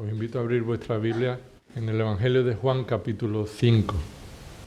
Os invito a abrir vuestra Biblia en el Evangelio de Juan, capítulo 5.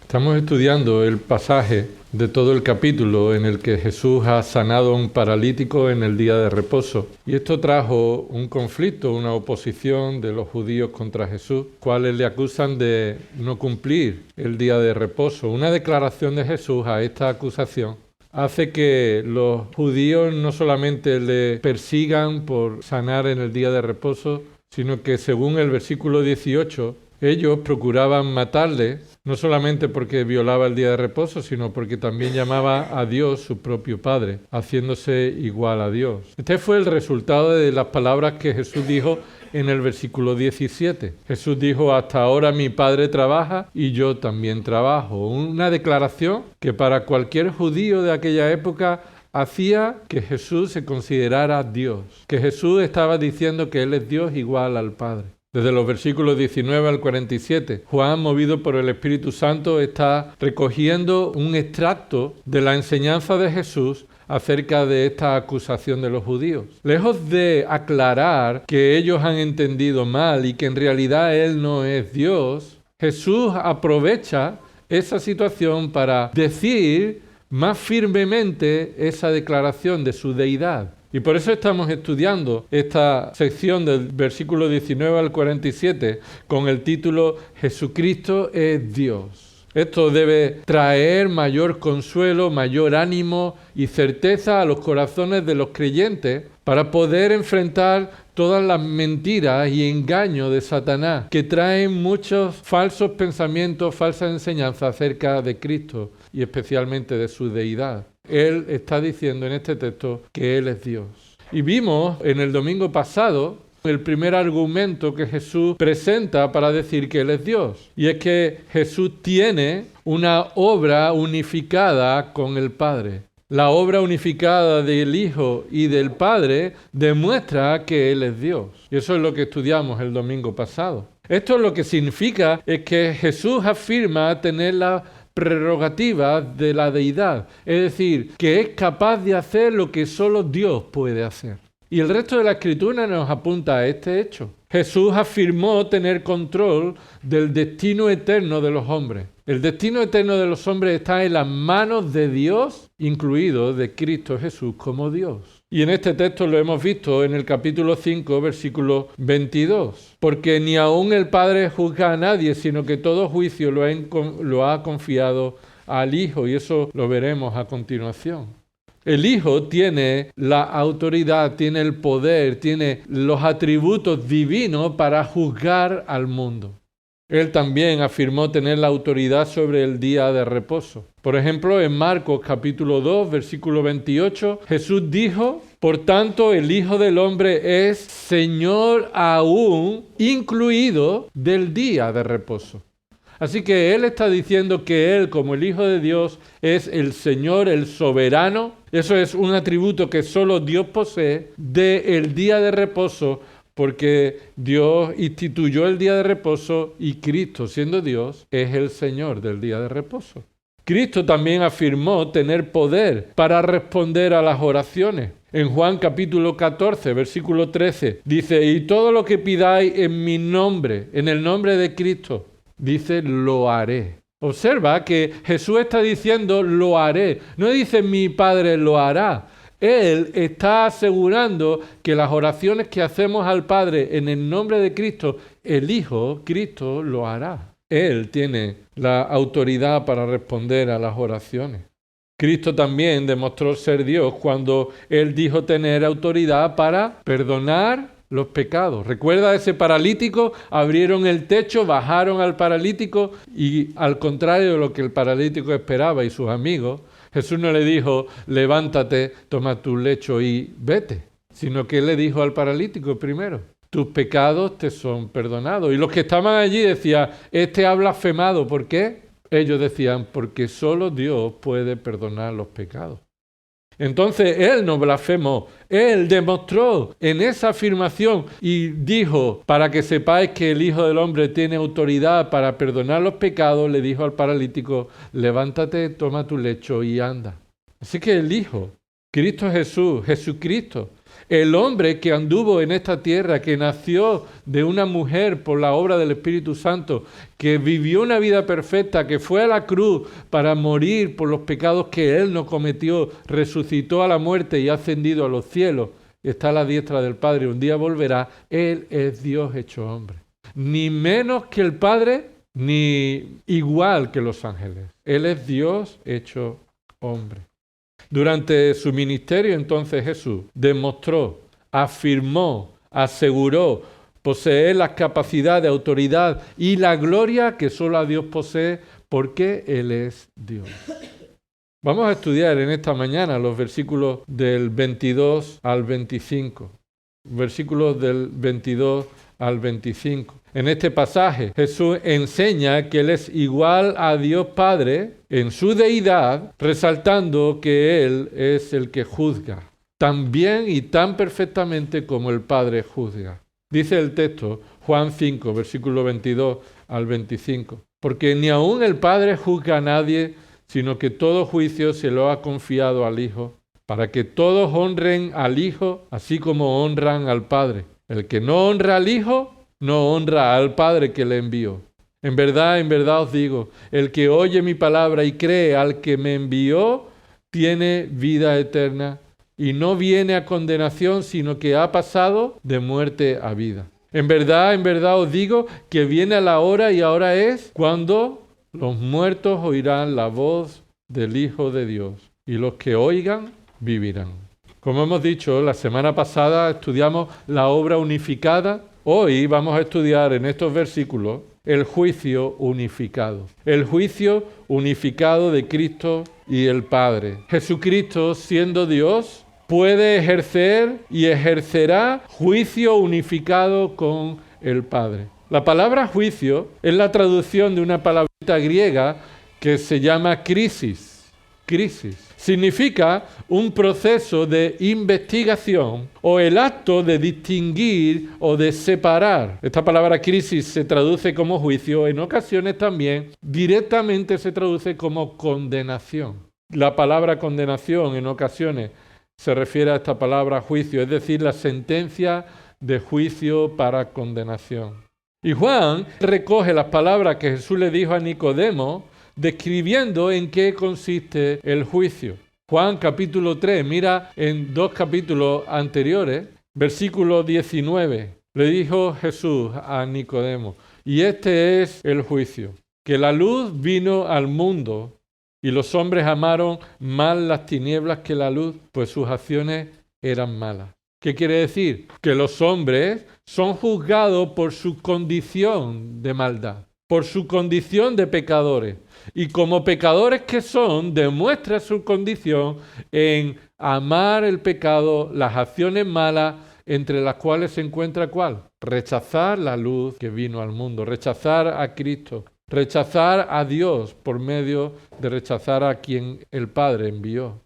Estamos estudiando el pasaje de todo el capítulo en el que Jesús ha sanado a un paralítico en el día de reposo. Y esto trajo un conflicto, una oposición de los judíos contra Jesús, cuales le acusan de no cumplir el día de reposo. Una declaración de Jesús a esta acusación hace que los judíos no solamente le persigan por sanar en el día de reposo, sino que según el versículo 18, ellos procuraban matarle, no solamente porque violaba el día de reposo, sino porque también llamaba a Dios su propio Padre, haciéndose igual a Dios. Este fue el resultado de las palabras que Jesús dijo en el versículo 17. Jesús dijo: hasta ahora mi Padre trabaja y yo también trabajo. Una declaración que para cualquier judío de aquella época hacía que Jesús se considerara Dios, que Jesús estaba diciendo que Él es Dios igual al Padre. Desde los versículos 19 al 47, Juan, movido por el Espíritu Santo, está recogiendo un extracto de la enseñanza de Jesús acerca de esta acusación de los judíos. Lejos de aclarar que ellos han entendido mal y que en realidad Él no es Dios, Jesús aprovecha esa situación para decir más firmemente esa declaración de su deidad. Y por eso estamos estudiando esta sección del versículo 19 al 47 con el título Jesucristo es Dios. Esto debe traer mayor consuelo, mayor ánimo y certeza a los corazones de los creyentes para poder enfrentar todas las mentiras y engaños de Satanás que traen muchos falsos pensamientos, falsas enseñanzas acerca de Cristo y especialmente de su deidad. Él está diciendo en este texto que Él es Dios. Y vimos en el domingo pasado el primer argumento que Jesús presenta para decir que Él es Dios. Y es que Jesús tiene una obra unificada con el Padre. La obra unificada del Hijo y del Padre demuestra que Él es Dios. Y eso es lo que estudiamos el domingo pasado. Esto lo que significa es que Jesús afirma tener la prerrogativa de la deidad, es decir, que es capaz de hacer lo que solo Dios puede hacer. Y el resto de la Escritura nos apunta a este hecho. Jesús afirmó tener control del destino eterno de los hombres. El destino eterno de los hombres está en las manos de Dios, incluido de Cristo Jesús como Dios. Y en este texto lo hemos visto en el capítulo 5, versículo 22. Porque ni aun el Padre juzga a nadie, sino que todo juicio lo ha confiado al Hijo. Y eso lo veremos a continuación. El Hijo tiene la autoridad, tiene el poder, tiene los atributos divinos para juzgar al mundo. Él también afirmó tener la autoridad sobre el día de reposo. Por ejemplo, en Marcos capítulo 2, versículo 28, Jesús dijo: por tanto, el Hijo del Hombre es Señor aún, incluido del día de reposo. Así que Él está diciendo que Él, como el Hijo de Dios, es el Señor, el soberano. Eso es un atributo que solo Dios posee del día de reposo, porque Dios instituyó el día de reposo y Cristo, siendo Dios, es el Señor del día de reposo. Cristo también afirmó tener poder para responder a las oraciones. En Juan capítulo 14, versículo 13, dice: y todo lo que pidáis en mi nombre, en el nombre de Cristo, dice, lo haré. Observa que Jesús está diciendo, lo haré. No dice, mi Padre lo hará. Él está asegurando que las oraciones que hacemos al Padre en el nombre de Cristo, el Hijo, Cristo, lo hará. Él tiene la autoridad para responder a las oraciones. Cristo también demostró ser Dios cuando Él dijo tener autoridad para perdonar los pecados. ¿Recuerda a ese paralítico? Abrieron el techo, bajaron al paralítico y al contrario de lo que el paralítico esperaba y sus amigos, Jesús no le dijo, levántate, toma tu lecho y vete, sino que Él le dijo al paralítico primero, tus pecados te son perdonados. Y los que estaban allí decían, este ha blasfemado. ¿Por qué? Ellos decían, porque solo Dios puede perdonar los pecados. Entonces Él no blasfemó, Él demostró en esa afirmación y dijo, para que sepáis que el Hijo del Hombre tiene autoridad para perdonar los pecados, le dijo al paralítico, levántate, toma tu lecho y anda. Así que el Hijo Cristo Jesús, Jesucristo, el hombre que anduvo en esta tierra, que nació de una mujer por la obra del Espíritu Santo, que vivió una vida perfecta, que fue a la cruz para morir por los pecados que él no cometió, resucitó a la muerte y ha ascendido a los cielos, está a la diestra del Padre, un día volverá. Él es Dios hecho hombre. Ni menos que el Padre, ni igual que los ángeles. Él es Dios hecho hombre. Durante su ministerio, entonces, Jesús demostró, afirmó, aseguró poseer las capacidades, autoridad y la gloria que solo a Dios posee, porque Él es Dios. Vamos a estudiar en esta mañana los versículos del 22 al 25. Versículos del 22 al 25. En este pasaje Jesús enseña que Él es igual a Dios Padre en su deidad, resaltando que Él es el que juzga, tan bien y tan perfectamente como el Padre juzga. Dice el texto, Juan 5, versículo 22 al 25. Porque ni aun el Padre juzga a nadie, sino que todo juicio se lo ha confiado al Hijo, para que todos honren al Hijo, así como honran al Padre. El que no honra al Hijo, no honra al Padre que le envió. En verdad os digo, el que oye mi palabra y cree al que me envió, tiene vida eterna y no viene a condenación, sino que ha pasado de muerte a vida. En verdad os digo que viene la hora y ahora es cuando los muertos oirán la voz del Hijo de Dios y los que oigan vivirán. Como hemos dicho, la semana pasada estudiamos la obra unificada. Hoy vamos a estudiar en estos versículos el juicio unificado. El juicio unificado de Cristo y el Padre. Jesucristo, siendo Dios, puede ejercer y ejercerá juicio unificado con el Padre. La palabra juicio es la traducción de una palabrita griega que se llama crisis. Crisis. Significa un proceso de investigación o el acto de distinguir o de separar. Esta palabra crisis se traduce como juicio, en ocasiones también directamente se traduce como condenación. La palabra condenación en ocasiones se refiere a esta palabra juicio, es decir, la sentencia de juicio para condenación. Y Juan recoge las palabras que Jesús le dijo a Nicodemo, describiendo en qué consiste el juicio. Juan capítulo 3, mira en 2 capítulos anteriores, versículo 19, le dijo Jesús a Nicodemo, y este es el juicio, que la luz vino al mundo y los hombres amaron más las tinieblas que la luz, pues sus acciones eran malas. ¿Qué quiere decir? Que los hombres son juzgados por su condición de maldad, por su condición de pecadores. Y como pecadores que son, demuestra su condición en amar el pecado, las acciones malas, entre las cuales se encuentra ¿cuál? Rechazar la luz que vino al mundo, rechazar a Cristo, rechazar a Dios por medio de rechazar a quien el Padre envió.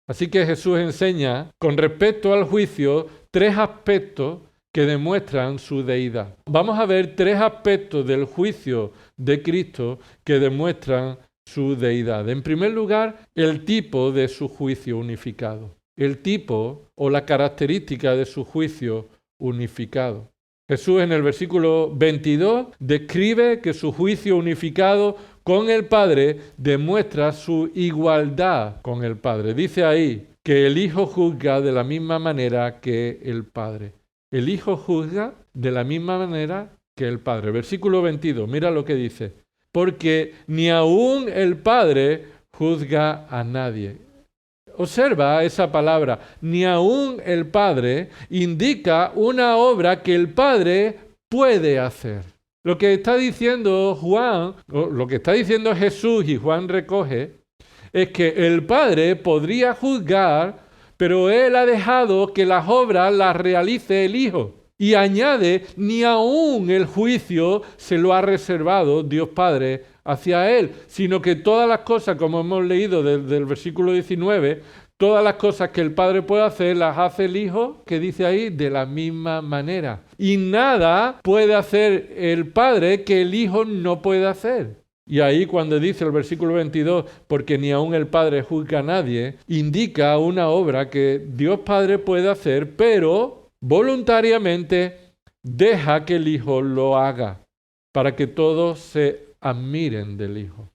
Así que Jesús enseña, con respecto al juicio, 3 aspectos que demuestran su deidad. Vamos a ver 3 aspectos del juicio de Cristo que demuestran su deidad. En primer lugar, el tipo de su juicio unificado. El tipo o la característica de su juicio unificado. Jesús en el versículo 22 describe que su juicio unificado con el Padre demuestra su igualdad con el Padre. Dice ahí que el Hijo juzga de la misma manera que el Padre. El Hijo juzga de la misma manera que el Padre. Versículo 22, mira lo que dice. Porque ni aun el Padre juzga a nadie. Observa esa palabra. Ni aun el Padre indica una obra que el Padre puede hacer. Lo que está diciendo Juan, o lo que está diciendo Jesús y Juan recoge, es que el Padre podría juzgar, pero Él ha dejado que las obras las realice el Hijo. Y añade, ni aún el juicio se lo ha reservado Dios Padre hacia Él, sino que todas las cosas, como hemos leído desde el versículo 19, todas las cosas que el Padre puede hacer, las hace el Hijo, que dice ahí, de la misma manera. Y nada puede hacer el Padre que el Hijo no puede hacer. Y ahí cuando dice el versículo 22, porque ni aun el Padre juzga a nadie, indica una obra que Dios Padre puede hacer, pero voluntariamente deja que el Hijo lo haga, para que todos se admiren del Hijo.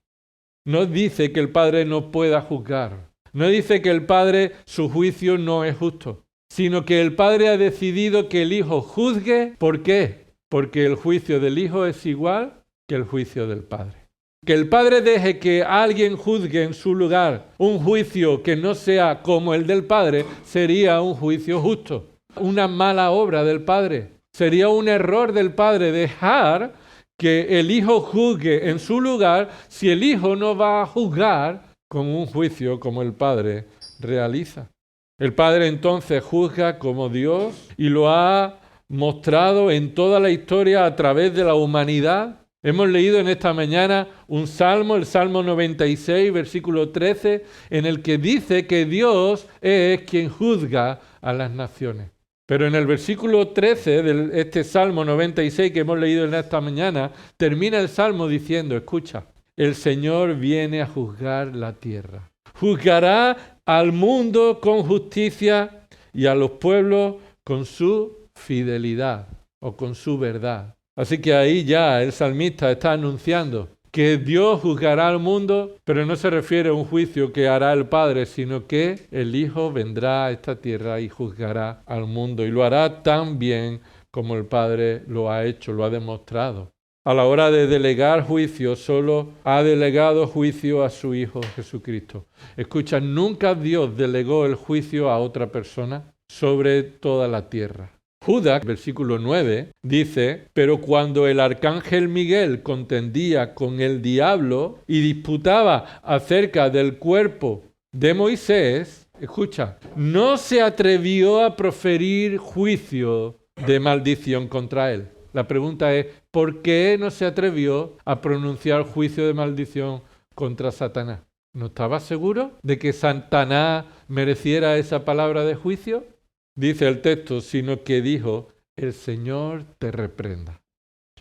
No dice que el Padre no pueda juzgar, no dice que el Padre, su juicio no es justo, sino que el Padre ha decidido que el Hijo juzgue. ¿Por qué? Porque el juicio del Hijo es igual que el juicio del Padre. Que el Padre deje que alguien juzgue en su lugar un juicio que no sea como el del Padre sería un juicio justo, una mala obra del Padre. Sería un error del Padre dejar que el Hijo juzgue en su lugar si el Hijo no va a juzgar con un juicio como el Padre realiza. El Padre entonces juzga como Dios y lo ha mostrado en toda la historia a través de la humanidad. Hemos leído en esta mañana un salmo, el Salmo 96, versículo 13, en el que dice que Dios es quien juzga a las naciones. Pero en el versículo 13 de este Salmo 96 que hemos leído en esta mañana, termina el Salmo diciendo, escucha, el Señor viene a juzgar la tierra. Juzgará al mundo con justicia y a los pueblos con su fidelidad o con su verdad. Así que ahí ya el salmista está anunciando que Dios juzgará al mundo, pero no se refiere a un juicio que hará el Padre, sino que el Hijo vendrá a esta tierra y juzgará al mundo, y lo hará tan bien como el Padre lo ha hecho, lo ha demostrado. A la hora de delegar juicio, solo ha delegado juicio a su Hijo Jesucristo. Escucha, nunca Dios delegó el juicio a otra persona sobre toda la tierra. Judas, versículo 9, dice, pero cuando el arcángel Miguel contendía con el diablo y disputaba acerca del cuerpo de Moisés, escucha, no se atrevió a proferir juicio de maldición contra él. La pregunta es, ¿por qué no se atrevió a pronunciar juicio de maldición contra Satanás? ¿No estaba seguro de que Satanás mereciera esa palabra de juicio? Dice el texto, sino que dijo, el Señor te reprenda.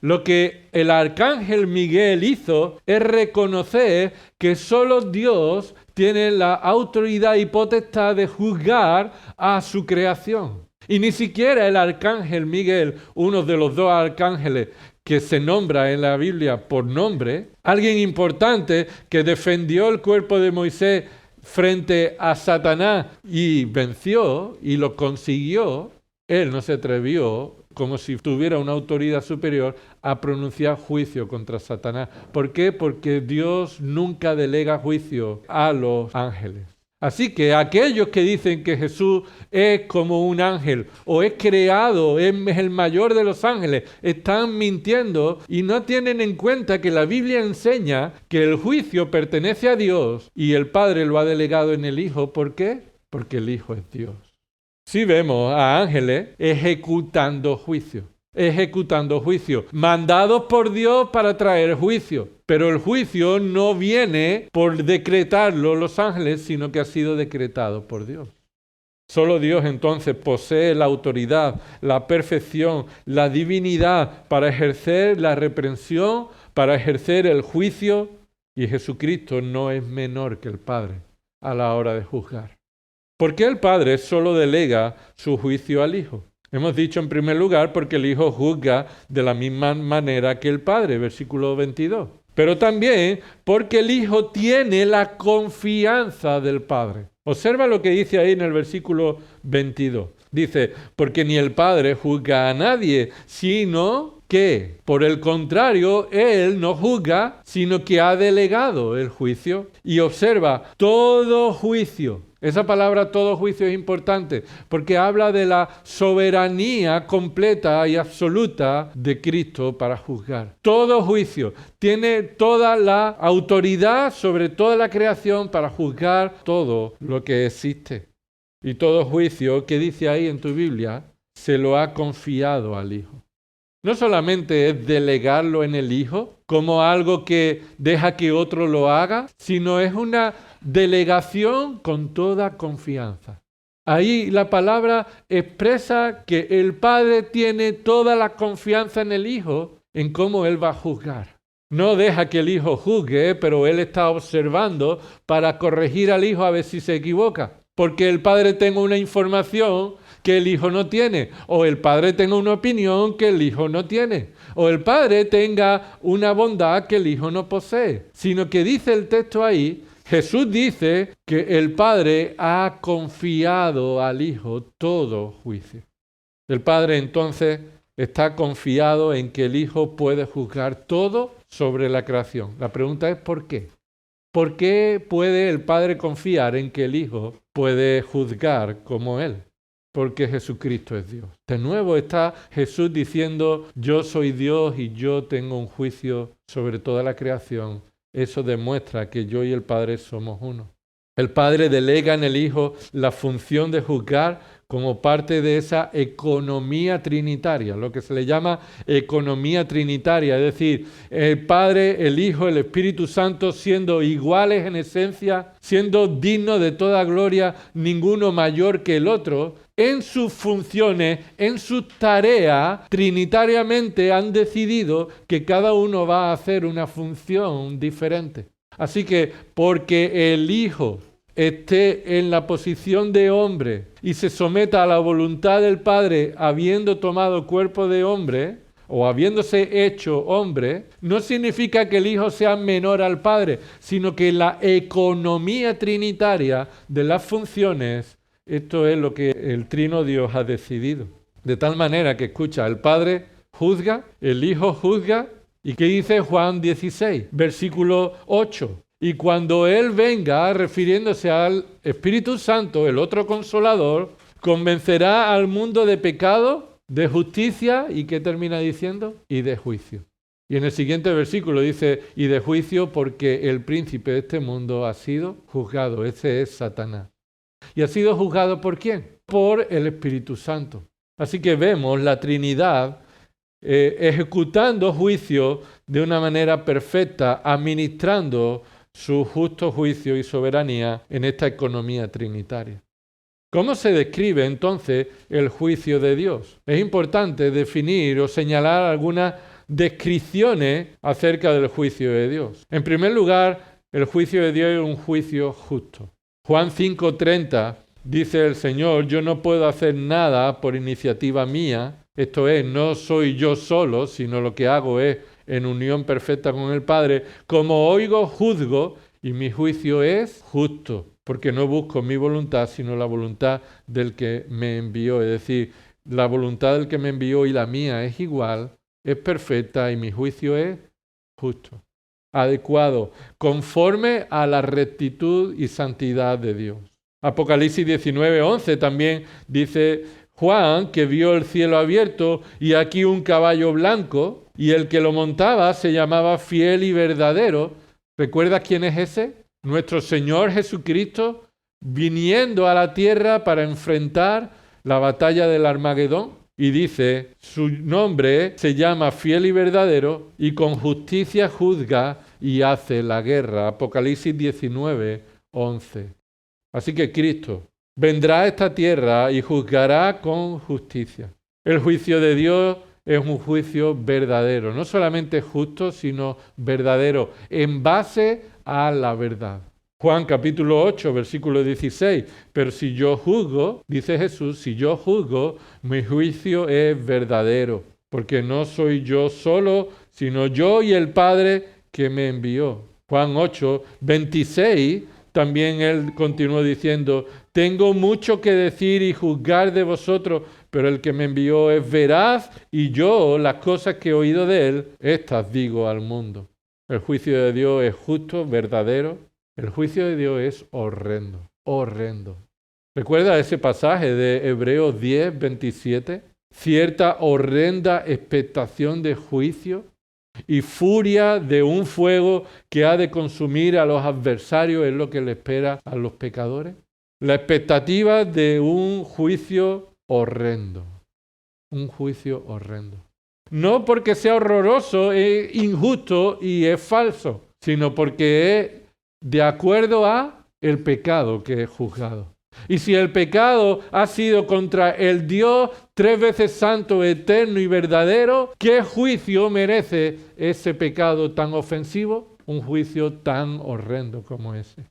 Lo que el arcángel Miguel hizo es reconocer que solo Dios tiene la autoridad y potestad de juzgar a su creación. Y ni siquiera el arcángel Miguel, uno de los dos arcángeles que se nombra en la Biblia por nombre, alguien importante que defendió el cuerpo de Moisés frente a Satanás y venció y lo consiguió, él no se atrevió, como si tuviera una autoridad superior, a pronunciar juicio contra Satanás. ¿Por qué? Porque Dios nunca delega juicio a los ángeles. Así que aquellos que dicen que Jesús es como un ángel o es creado, es el mayor de los ángeles, están mintiendo y no tienen en cuenta que la Biblia enseña que el juicio pertenece a Dios y el Padre lo ha delegado en el Hijo. ¿Por qué? Porque el Hijo es Dios. Sí vemos a ángeles ejecutando juicio, mandados por Dios para traer juicio. Pero el juicio no viene por decretarlo los ángeles, sino que ha sido decretado por Dios. Solo Dios entonces posee la autoridad, la perfección, la divinidad para ejercer la reprensión, para ejercer el juicio, y Jesucristo no es menor que el Padre a la hora de juzgar. ¿Por qué el Padre solo delega su juicio al Hijo? Hemos dicho en primer lugar porque el Hijo juzga de la misma manera que el Padre, versículo 22. Pero también porque el Hijo tiene la confianza del Padre. Observa lo que dice ahí en el versículo 22. Dice, porque ni el Padre juzga a nadie, sino que, por el contrario, Él no juzga, sino que ha delegado el juicio. Y observa, todo juicio. Esa palabra todo juicio es importante porque habla de la soberanía completa y absoluta de Cristo para juzgar. Todo juicio tiene toda la autoridad sobre toda la creación para juzgar todo lo que existe. Y todo juicio, que dice ahí en tu Biblia, se lo ha confiado al Hijo. No solamente es delegarlo en el Hijo como algo que deja que otro lo haga, sino es una delegación con toda confianza. Ahí la palabra expresa que el Padre tiene toda la confianza en el Hijo, en cómo Él va a juzgar. No deja que el hijo juzgue, pero él está observando para corregir al hijo a ver si se equivoca. Porque el padre tenga una información que el hijo no tiene, o el padre tenga una opinión que el hijo no tiene, o el padre tenga una bondad que el hijo no posee, sino que dice el texto ahí, Jesús dice que el padre ha confiado al hijo todo juicio. El padre entonces está confiado en que el hijo puede juzgar todo sobre la creación. La pregunta es ¿por qué? ¿Por qué puede el padre confiar en que el hijo puede juzgar como él? Porque Jesucristo es Dios. De nuevo está Jesús diciendo, yo soy Dios y yo tengo un juicio sobre toda la creación. Eso demuestra que yo y el Padre somos uno. El Padre delega en el Hijo la función de juzgar como parte de esa economía trinitaria, lo que se le llama economía trinitaria, es decir, el Padre, el Hijo, el Espíritu Santo siendo iguales en esencia, siendo dignos de toda gloria, ninguno mayor que el otro, en sus funciones, en sus tareas, trinitariamente han decidido que cada uno va a hacer una función diferente. Así que porque el Hijo esté en la posición de hombre y se someta a la voluntad del Padre habiendo tomado cuerpo de hombre o habiéndose hecho hombre, no significa que el Hijo sea menor al Padre, sino que la economía trinitaria de las funciones, esto es lo que el Trino Dios ha decidido. De tal manera que, escucha, el Padre juzga, el Hijo juzga, ¿y qué dice Juan 16, versículo 8? Y cuando Él venga, refiriéndose al Espíritu Santo, el otro Consolador, convencerá al mundo de pecado, de justicia, ¿y qué termina diciendo? Y de juicio. Y en el siguiente versículo dice, y de juicio porque el príncipe de este mundo ha sido juzgado. Ese es Satanás. ¿Y ha sido juzgado por quién? Por el Espíritu Santo. Así que vemos la Trinidad ejecutando juicio de una manera perfecta, administrando su justo juicio y soberanía en esta economía trinitaria. ¿Cómo se describe entonces el juicio de Dios? Es importante definir o señalar algunas descripciones acerca del juicio de Dios. En primer lugar, el juicio de Dios es un juicio justo. Juan 5:30 dice el Señor, yo no puedo hacer nada por iniciativa mía, esto es, no soy yo solo, sino lo que hago es en unión perfecta con el Padre, como oigo, juzgo, y mi juicio es justo, porque no busco mi voluntad, sino la voluntad del que me envió. Es decir, la voluntad del que me envió y la mía es igual, es perfecta, y mi juicio es justo, adecuado, conforme a la rectitud y santidad de Dios. Apocalipsis 19:11 también dice Juan que vio el cielo abierto y aquí un caballo blanco, y el que lo montaba se llamaba Fiel y Verdadero. ¿Recuerdas quién es ese? Nuestro Señor Jesucristo viniendo a la tierra para enfrentar la batalla del Armagedón. Y dice, su nombre se llama Fiel y Verdadero y con justicia juzga y hace la guerra. Apocalipsis 19:11. Así que Cristo vendrá a esta tierra y juzgará con justicia. El juicio de Dios es un juicio verdadero, no solamente justo, sino verdadero, en base a la verdad. Juan capítulo 8, versículo 16, pero si yo juzgo, dice Jesús, si yo juzgo, mi juicio es verdadero, porque no soy yo solo, sino yo y el Padre que me envió. Juan 8, 26, también él continuó diciendo, tengo mucho que decir y juzgar de vosotros, pero el que me envió es veraz y yo las cosas que he oído de él, estas digo al mundo. El juicio de Dios es justo, verdadero. El juicio de Dios es horrendo, horrendo. ¿Recuerda ese pasaje de Hebreos 10, 27? Cierta horrenda expectación de juicio y furia de un fuego que ha de consumir a los adversarios es lo que le espera a los pecadores. La expectativa de un juicio horrendo. Un juicio horrendo. No porque sea horroroso, es injusto y es falso, sino porque es de acuerdo a el pecado que es juzgado. Y si el pecado ha sido contra el Dios 3 veces santo, eterno y verdadero, ¿qué juicio merece ese pecado tan ofensivo? Un juicio tan horrendo como ese.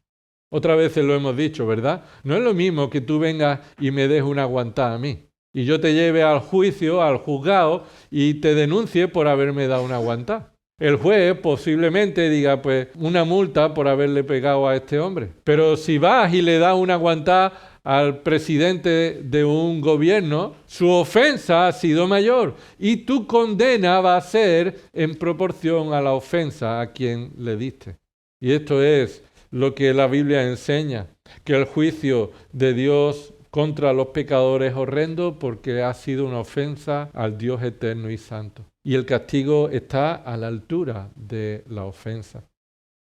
Otras veces lo hemos dicho, ¿verdad? No es lo mismo que tú vengas y me des una aguantada a mí y yo te lleve al juicio, al juzgado y te denuncie por haberme dado una aguantada. El juez posiblemente diga, pues, una multa por haberle pegado a este hombre. Pero si vas y le das una aguantada al presidente de un gobierno, su ofensa ha sido mayor y tu condena va a ser en proporción a la ofensa a quien le diste. Y esto es lo que la Biblia enseña, que el juicio de Dios contra los pecadores es horrendo porque ha sido una ofensa al Dios eterno y santo. Y el castigo está a la altura de la ofensa.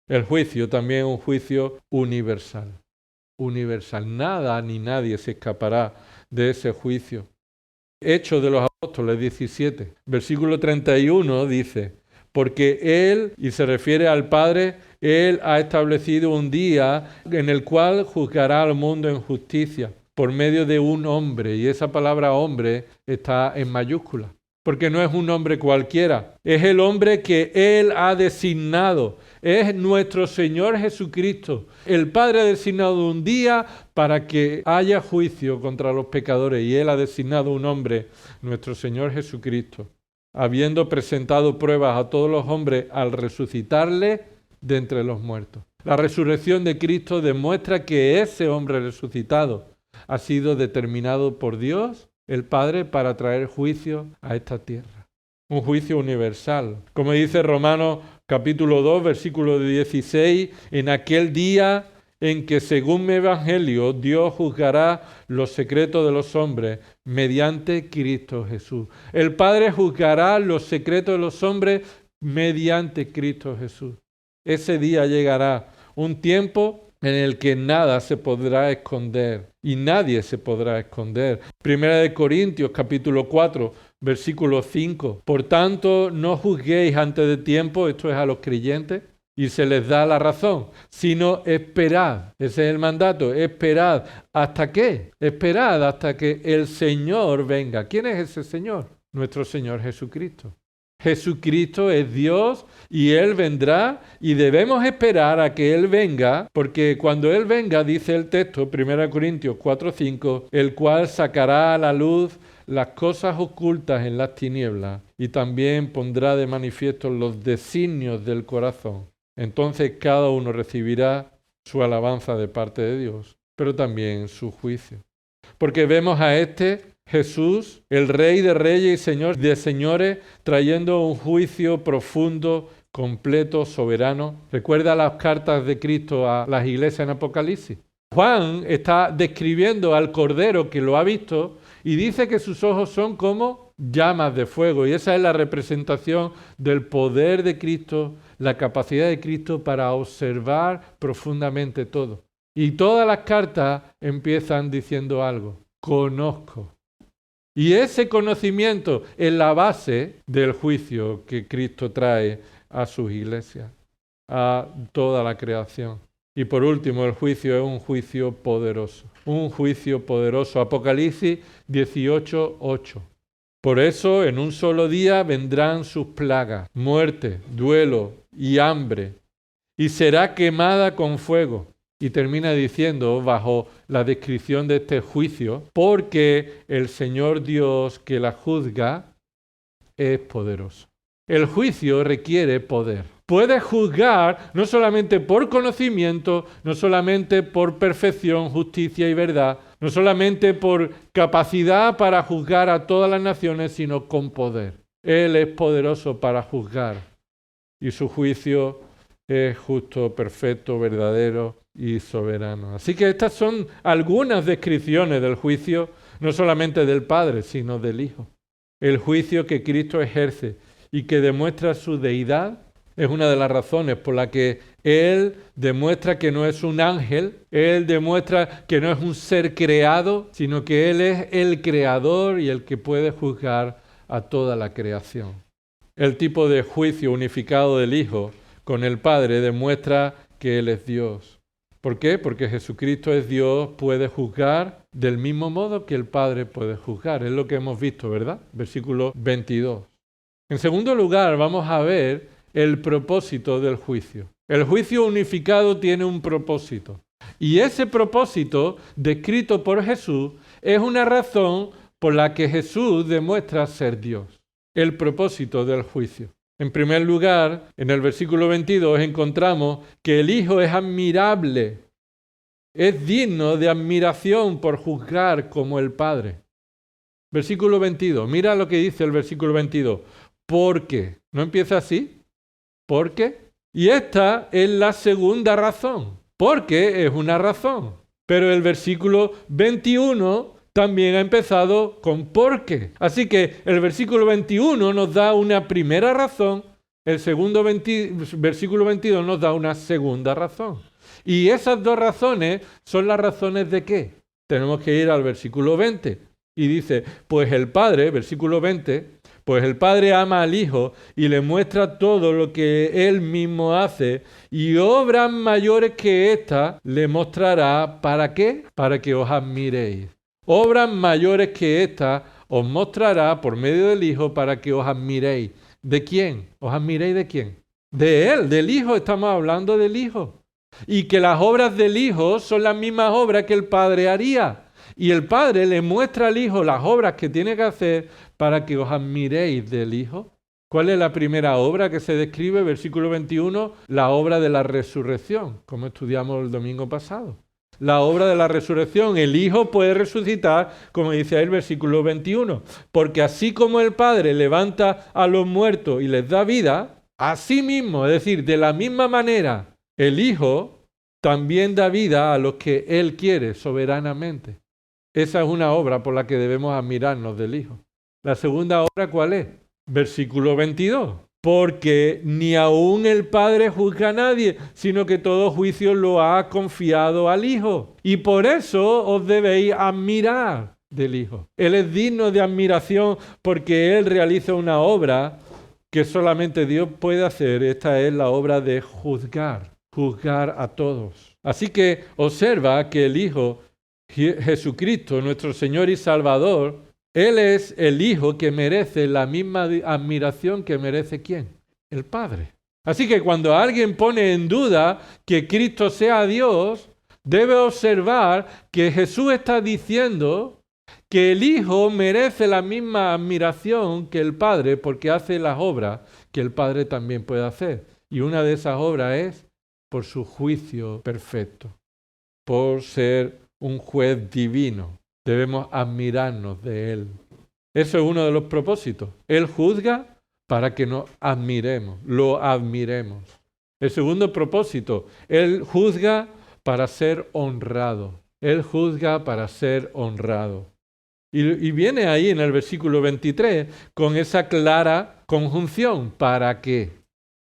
El juicio también es un juicio universal. Universal. Nada ni nadie se escapará de ese juicio. Hechos de los Apóstoles 17, versículo 31 dice, porque Él, y se refiere al Padre, Él ha establecido un día en el cual juzgará al mundo en justicia por medio de un hombre, y esa palabra hombre está en mayúscula, porque no es un hombre cualquiera, es el hombre que Él ha designado, es nuestro Señor Jesucristo. El Padre ha designado un día para que haya juicio contra los pecadores, y Él ha designado un hombre, nuestro Señor Jesucristo, habiendo presentado pruebas a todos los hombres al resucitarle de entre los muertos. La resurrección de Cristo demuestra que ese hombre resucitado ha sido determinado por Dios, el Padre, para traer juicio a esta tierra. Un juicio universal. Como dice Romanos capítulo 2, versículo 16, en aquel día en que según mi evangelio Dios juzgará los secretos de los hombres mediante Cristo Jesús. El Padre juzgará los secretos de los hombres mediante Cristo Jesús. Ese día llegará, un tiempo en el que nada se podrá esconder y nadie se podrá esconder. Primera de Corintios capítulo 4, versículo 5. Por tanto, no juzguéis antes de tiempo, esto es a los creyentes, y se les da la razón, sino esperad. Ese es el mandato, esperad. ¿Hasta qué? Esperad hasta que el Señor venga. ¿Quién es ese Señor? Nuestro Señor Jesucristo. Jesucristo es Dios y Él vendrá y debemos esperar a que Él venga, porque cuando Él venga, dice el texto, 1 Corintios 4:5, el cual sacará a la luz las cosas ocultas en las tinieblas y también pondrá de manifiesto los designios del corazón. Entonces cada uno recibirá su alabanza de parte de Dios, pero también su juicio. Porque vemos a Jesús, el Rey de Reyes y Señor de Señores, trayendo un juicio profundo, completo, soberano. Recuerda las cartas de Cristo a las iglesias en Apocalipsis. Juan está describiendo al Cordero que lo ha visto y dice que sus ojos son como llamas de fuego. Y esa es la representación del poder de Cristo, la capacidad de Cristo para observar profundamente todo. Y todas las cartas empiezan diciendo algo. Conozco. Y ese conocimiento es la base del juicio que Cristo trae a sus iglesias, a toda la creación. Y por último, el juicio es un juicio poderoso. Un juicio poderoso. Apocalipsis 18:8. Por eso, en un solo día vendrán sus plagas, muerte, duelo y hambre, y será quemada con fuego. Y termina diciendo, bajo la descripción de este juicio, porque el Señor Dios que la juzga es poderoso. El juicio requiere poder. Puedes juzgar no solamente por conocimiento, no solamente por perfección, justicia y verdad, no solamente por capacidad para juzgar a todas las naciones, sino con poder. Él es poderoso para juzgar y su juicio es justo, perfecto, verdadero y soberano. Así que estas son algunas descripciones del juicio, no solamente del Padre, sino del Hijo. El juicio que Cristo ejerce y que demuestra su deidad es una de las razones por la que Él demuestra que no es un ángel, Él demuestra que no es un ser creado, sino que Él es el creador y el que puede juzgar a toda la creación. El tipo de juicio unificado del Hijo con el Padre demuestra que Él es Dios. ¿Por qué? Porque Jesucristo es Dios, puede juzgar del mismo modo que el Padre puede juzgar. Es lo que hemos visto, ¿verdad? Versículo 22. En segundo lugar, vamos a ver el propósito del juicio. El juicio unificado tiene un propósito. Y ese propósito, descrito por Jesús, es una razón por la que Jesús demuestra ser Dios. El propósito del juicio. En primer lugar, en el versículo 22 encontramos que el Hijo es admirable, es digno de admiración por juzgar como el Padre. Versículo 22, mira lo que dice el versículo 22. Porque, ¿no empieza así? Porque. Y esta es la segunda razón. Porque es una razón. Pero el versículo 21 también ha empezado con porque. Así que el versículo 21 nos da una primera razón, el versículo 22 nos da una segunda razón. Y esas dos razones son las razones de qué. Tenemos que ir al versículo 20. Y dice, pues el Padre, versículo 20, pues el Padre ama al Hijo y le muestra todo lo que Él mismo hace, y obras mayores que esta le mostrará, ¿para qué? Para que os admiréis. Obras mayores que esta os mostrará por medio del Hijo para que os admiréis. ¿De quién? ¿Os admiréis de quién? De Él, del Hijo, estamos hablando del Hijo. Y que las obras del Hijo son las mismas obras que el Padre haría. Y el Padre le muestra al Hijo las obras que tiene que hacer para que os admiréis del Hijo. ¿Cuál es la primera obra que se describe? Versículo 21, la obra de la resurrección, como estudiamos el domingo pasado. La obra de la resurrección, el Hijo puede resucitar, como dice ahí el versículo 21, porque así como el Padre levanta a los muertos y les da vida, así mismo, es decir, de la misma manera, el Hijo también da vida a los que Él quiere soberanamente. Esa es una obra por la que debemos admirarnos del Hijo. La segunda obra, ¿cuál es? Versículo 22. Porque ni aun el Padre juzga a nadie, sino que todo juicio lo ha confiado al Hijo. Y por eso os debéis admirar del Hijo. Él es digno de admiración porque Él realiza una obra que solamente Dios puede hacer. Esta es la obra de juzgar a todos. Así que observa que el Hijo, Jesucristo, nuestro Señor y Salvador, Él es el Hijo que merece la misma admiración que merece ¿quién? El Padre. Así que cuando alguien pone en duda que Cristo sea Dios, debe observar que Jesús está diciendo que el Hijo merece la misma admiración que el Padre porque hace las obras que el Padre también puede hacer. Y una de esas obras es por su juicio perfecto, por ser un juez divino. Debemos admirarnos de Él. Eso es uno de los propósitos. Él juzga para que nos admiremos, lo admiremos. El segundo propósito, Él juzga para ser honrado. Él juzga para ser honrado. Y viene ahí en el versículo 23 con esa clara conjunción. ¿Para qué?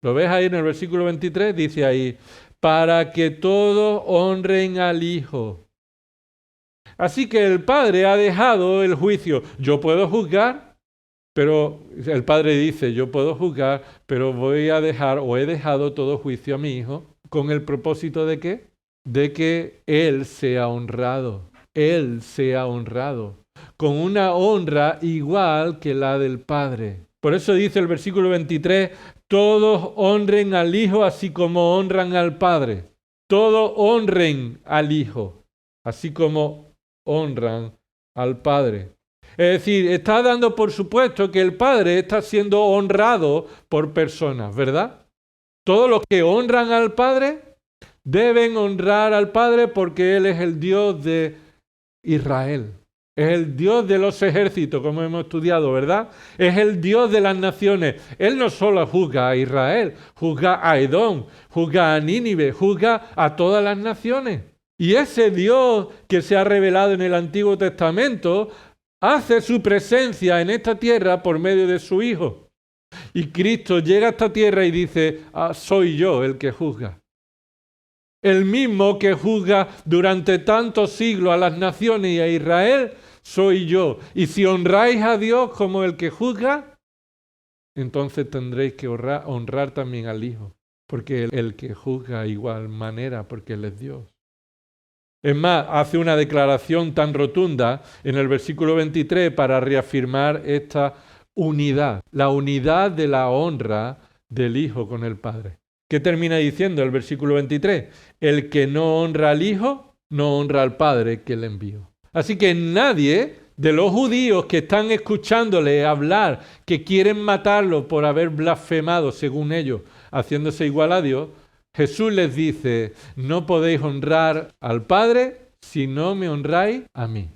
¿Lo ves ahí en el versículo 23? Dice ahí, para que todos honren al Hijo. Así que el Padre ha dejado el juicio. Yo puedo juzgar, pero el Padre dice, yo puedo juzgar, pero voy a dejar o he dejado todo juicio a mi Hijo. ¿Con el propósito de qué? De que Él sea honrado. Él sea honrado. Con una honra igual que la del Padre. Por eso dice el versículo 23, todos honren al Hijo así como honran al Padre. Todos honren al Hijo, así como honran al Padre. Es decir, está dando por supuesto que el Padre está siendo honrado por personas, ¿verdad? Todos los que honran al Padre deben honrar al Padre porque Él es el Dios de Israel. Es el Dios de los ejércitos, como hemos estudiado, ¿verdad? Es el Dios de las naciones. Él no solo juzga a Israel, juzga a Edom, juzga a Nínive, juzga a todas las naciones. Y ese Dios que se ha revelado en el Antiguo Testamento hace su presencia en esta tierra por medio de su Hijo. Y Cristo llega a esta tierra y dice, soy yo el que juzga. El mismo que juzga durante tantos siglos a las naciones y a Israel, soy yo. Y si honráis a Dios como el que juzga, entonces tendréis que honrar también al Hijo. Porque el que juzga igual manera, porque Él es Dios. Es más, hace una declaración tan rotunda en el versículo 23 para reafirmar esta unidad, la unidad de la honra del Hijo con el Padre. ¿Qué termina diciendo el versículo 23? El que no honra al Hijo, no honra al Padre que le envió. Así que nadie de los judíos que están escuchándole hablar, que quieren matarlo por haber blasfemado, según ellos, haciéndose igual a Dios, Jesús les dice, no podéis honrar al Padre si no me honráis a mí.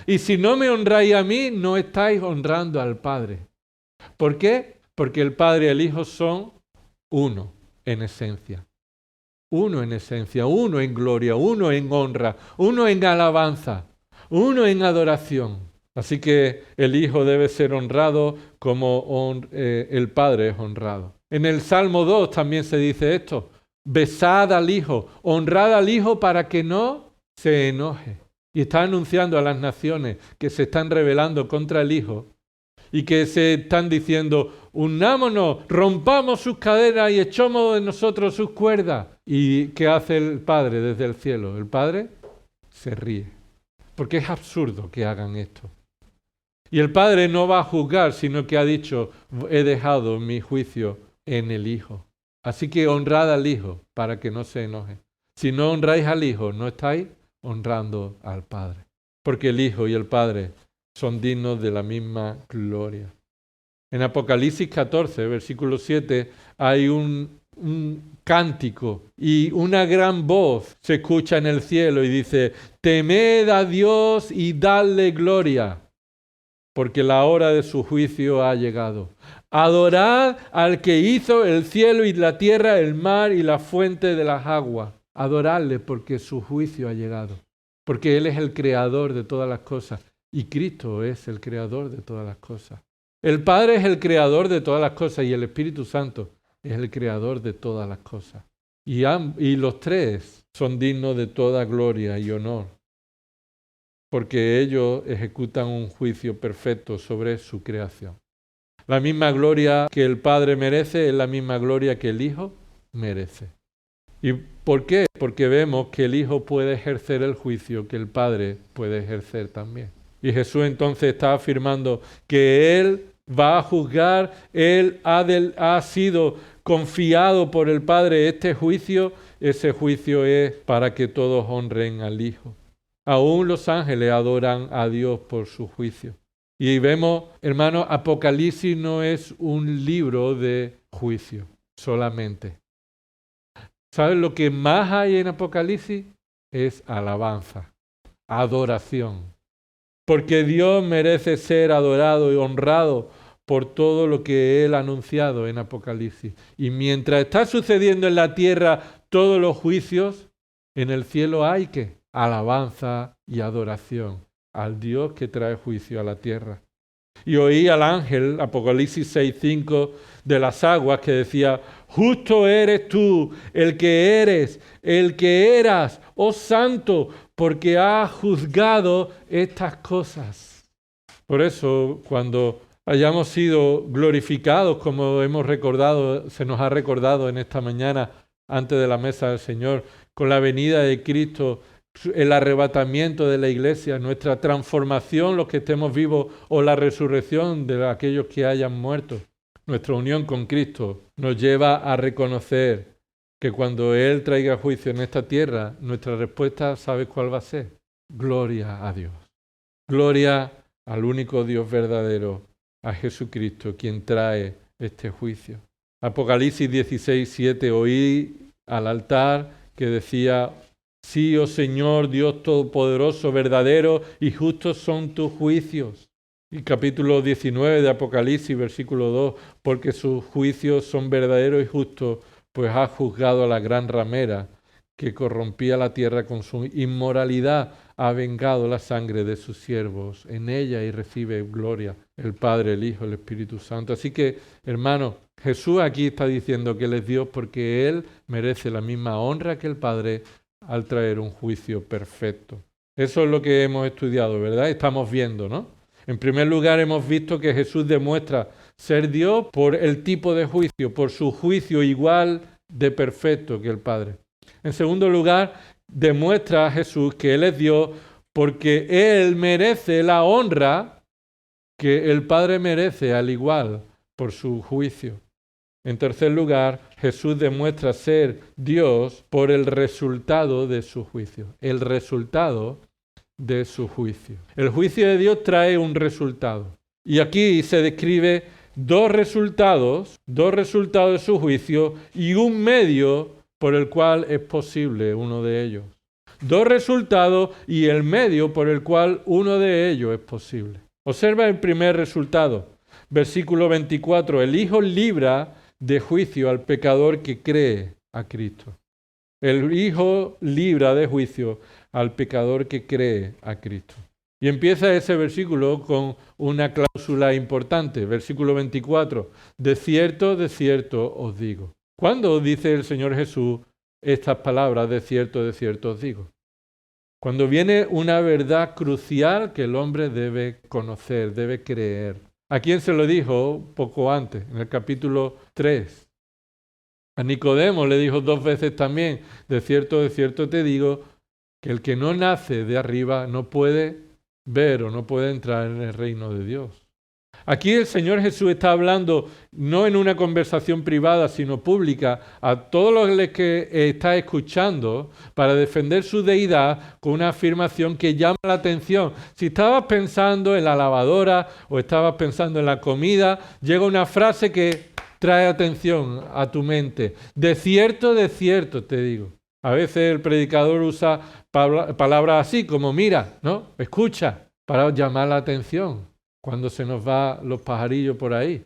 Y si no me honráis a mí, no estáis honrando al Padre. ¿Por qué? Porque el Padre y el Hijo son uno en esencia. Uno en esencia, uno en gloria, uno en honra, uno en alabanza, uno en adoración. Así que el Hijo debe ser honrado como el Padre es honrado. En el Salmo 2 también se dice esto, besad al Hijo, honrad al Hijo para que no se enoje. Y está anunciando a las naciones que se están rebelando contra el Hijo y que se están diciendo, unámonos, rompamos sus cadenas y echemos de nosotros sus cuerdas. ¿Y qué hace el Padre desde el cielo? El Padre se ríe, porque es absurdo que hagan esto. Y el Padre no va a juzgar, sino que ha dicho, he dejado mi juicio en el Hijo. Así que honrad al Hijo para que no se enoje. Si no honráis al Hijo, no estáis honrando al Padre. Porque el Hijo y el Padre son dignos de la misma gloria. En Apocalipsis 14, versículo 7, hay un cántico y una gran voz se escucha en el cielo y dice, temed a Dios y dadle gloria, porque la hora de su juicio ha llegado. Adorad al que hizo el cielo y la tierra, el mar y la fuente de las aguas. Adoradle porque su juicio ha llegado, porque Él es el creador de todas las cosas y Cristo es el creador de todas las cosas. El Padre es el creador de todas las cosas y el Espíritu Santo es el creador de todas las cosas. Y los tres son dignos de toda gloria y honor, porque ellos ejecutan un juicio perfecto sobre su creación. La misma gloria que el Padre merece es la misma gloria que el Hijo merece. ¿Y por qué? Porque vemos que el Hijo puede ejercer el juicio que el Padre puede ejercer también. Y Jesús entonces está afirmando que Él va a juzgar, Él ha sido confiado por el Padre este juicio. Ese juicio es para que todos honren al Hijo. Aún los ángeles adoran a Dios por su juicio. Y vemos, hermanos, Apocalipsis no es un libro de juicio solamente. ¿Sabes lo que más hay en Apocalipsis? Es alabanza, adoración. Porque Dios merece ser adorado y honrado por todo lo que Él ha anunciado en Apocalipsis. Y mientras está sucediendo en la tierra todos los juicios, en el cielo hay ¿qué? Alabanza y adoración al Dios que trae juicio a la tierra. Y oí al ángel, Apocalipsis 6:5, de las aguas que decía, justo eres tú, el que eras, oh santo, porque has juzgado estas cosas. Por eso, cuando hayamos sido glorificados, como hemos recordado, se nos ha recordado en esta mañana, antes de la mesa del Señor, con la venida de Cristo, el arrebatamiento de la iglesia, nuestra transformación, los que estemos vivos, o la resurrección de aquellos que hayan muerto. Nuestra unión con Cristo nos lleva a reconocer que cuando Él traiga juicio en esta tierra, nuestra respuesta, ¿sabes cuál va a ser? Gloria a Dios. Gloria al único Dios verdadero, a Jesucristo, quien trae este juicio. Apocalipsis 16:7, oí al altar que decía, sí, oh Señor, Dios Todopoderoso, verdadero y justos son tus juicios. Y capítulo 19 de Apocalipsis, versículo 2, porque sus juicios son verdaderos y justos, pues ha juzgado a la gran ramera que corrompía la tierra con su inmoralidad, ha vengado la sangre de sus siervos en ella y recibe gloria el Padre, el Hijo, el Espíritu Santo. Así que, hermanos, Jesús aquí está diciendo que Él es Dios porque Él merece la misma honra que el Padre al traer un juicio perfecto. Eso es lo que hemos estudiado, ¿verdad? Estamos viendo, ¿no? En primer lugar, hemos visto que Jesús demuestra ser Dios por el tipo de juicio, por su juicio igual de perfecto que el Padre. En segundo lugar, demuestra a Jesús que Él es Dios porque Él merece la honra que el Padre merece al igual por su juicio. En tercer lugar, Jesús demuestra ser Dios por el resultado de su juicio. El resultado de su juicio. El juicio de Dios trae un resultado. Y aquí se describe dos resultados de su juicio y un medio por el cual es posible uno de ellos. Dos resultados y el medio por el cual uno de ellos es posible. Observa el primer resultado. Versículo 24. El Hijo libra de juicio al pecador que cree a Cristo. El Hijo libra de juicio al pecador que cree a Cristo. Y empieza ese versículo con una cláusula importante. Versículo 24. De cierto os digo. ¿Cuándo dice el Señor Jesús estas palabras? De cierto os digo. Cuando viene una verdad crucial que el hombre debe conocer, debe creer. ¿A quién se lo dijo poco antes? En el capítulo 3. A Nicodemo le dijo 2 veces también, de cierto te digo, que el que no nace de arriba no puede ver o no puede entrar en el reino de Dios. Aquí el Señor Jesús está hablando no en una conversación privada, sino pública, a todos los que está escuchando para defender su deidad con una afirmación que llama la atención. Si estabas pensando en la lavadora o estabas pensando en la comida, llega una frase que trae atención a tu mente. De cierto te digo. A veces el predicador usa palabras así como mira, ¿no? Escucha, para llamar la atención cuando se nos van los pajarillos por ahí.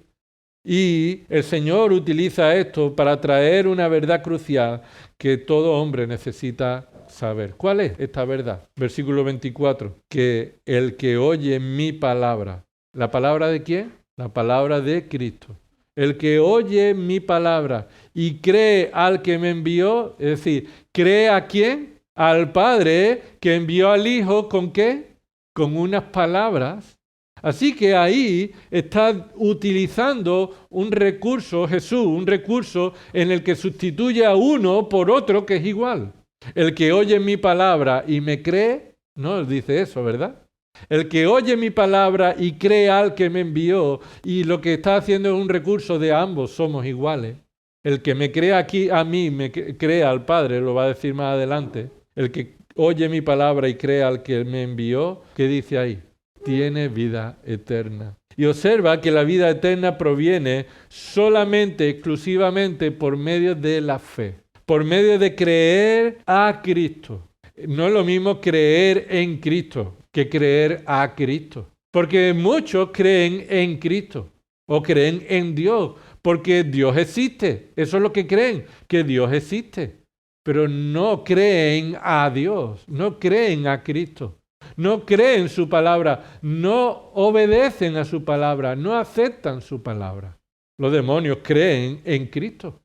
Y el Señor utiliza esto para traer una verdad crucial que todo hombre necesita saber. ¿Cuál es esta verdad? Versículo 24, que el que oye mi palabra. ¿La palabra de quién? La palabra de Cristo. El que oye mi palabra y cree al que me envió, es decir, ¿cree a quién? Al Padre que envió al Hijo, ¿con qué? Con unas palabras. Así que ahí está utilizando un recurso, Jesús, un recurso en el que sustituye a uno por otro que es igual. El que oye mi palabra y me cree, no dice eso, ¿verdad? El que oye mi palabra y cree al que me envió, y lo que está haciendo es un recurso de ambos somos iguales. El que me cree aquí a mí, me cree al Padre, lo va a decir más adelante. El que oye mi palabra y cree al que me envió, ¿qué dice ahí? Tiene vida eterna. Y observa que la vida eterna proviene solamente, exclusivamente por medio de la fe. Por medio de creer a Cristo. No es lo mismo creer en Cristo que creer a Cristo. Porque muchos creen en Cristo o creen en Dios porque Dios existe. Eso es lo que creen, que Dios existe. Pero no creen a Dios, no creen a Cristo. No creen su palabra, no obedecen a su palabra, no aceptan su palabra. Los demonios creen en Cristo,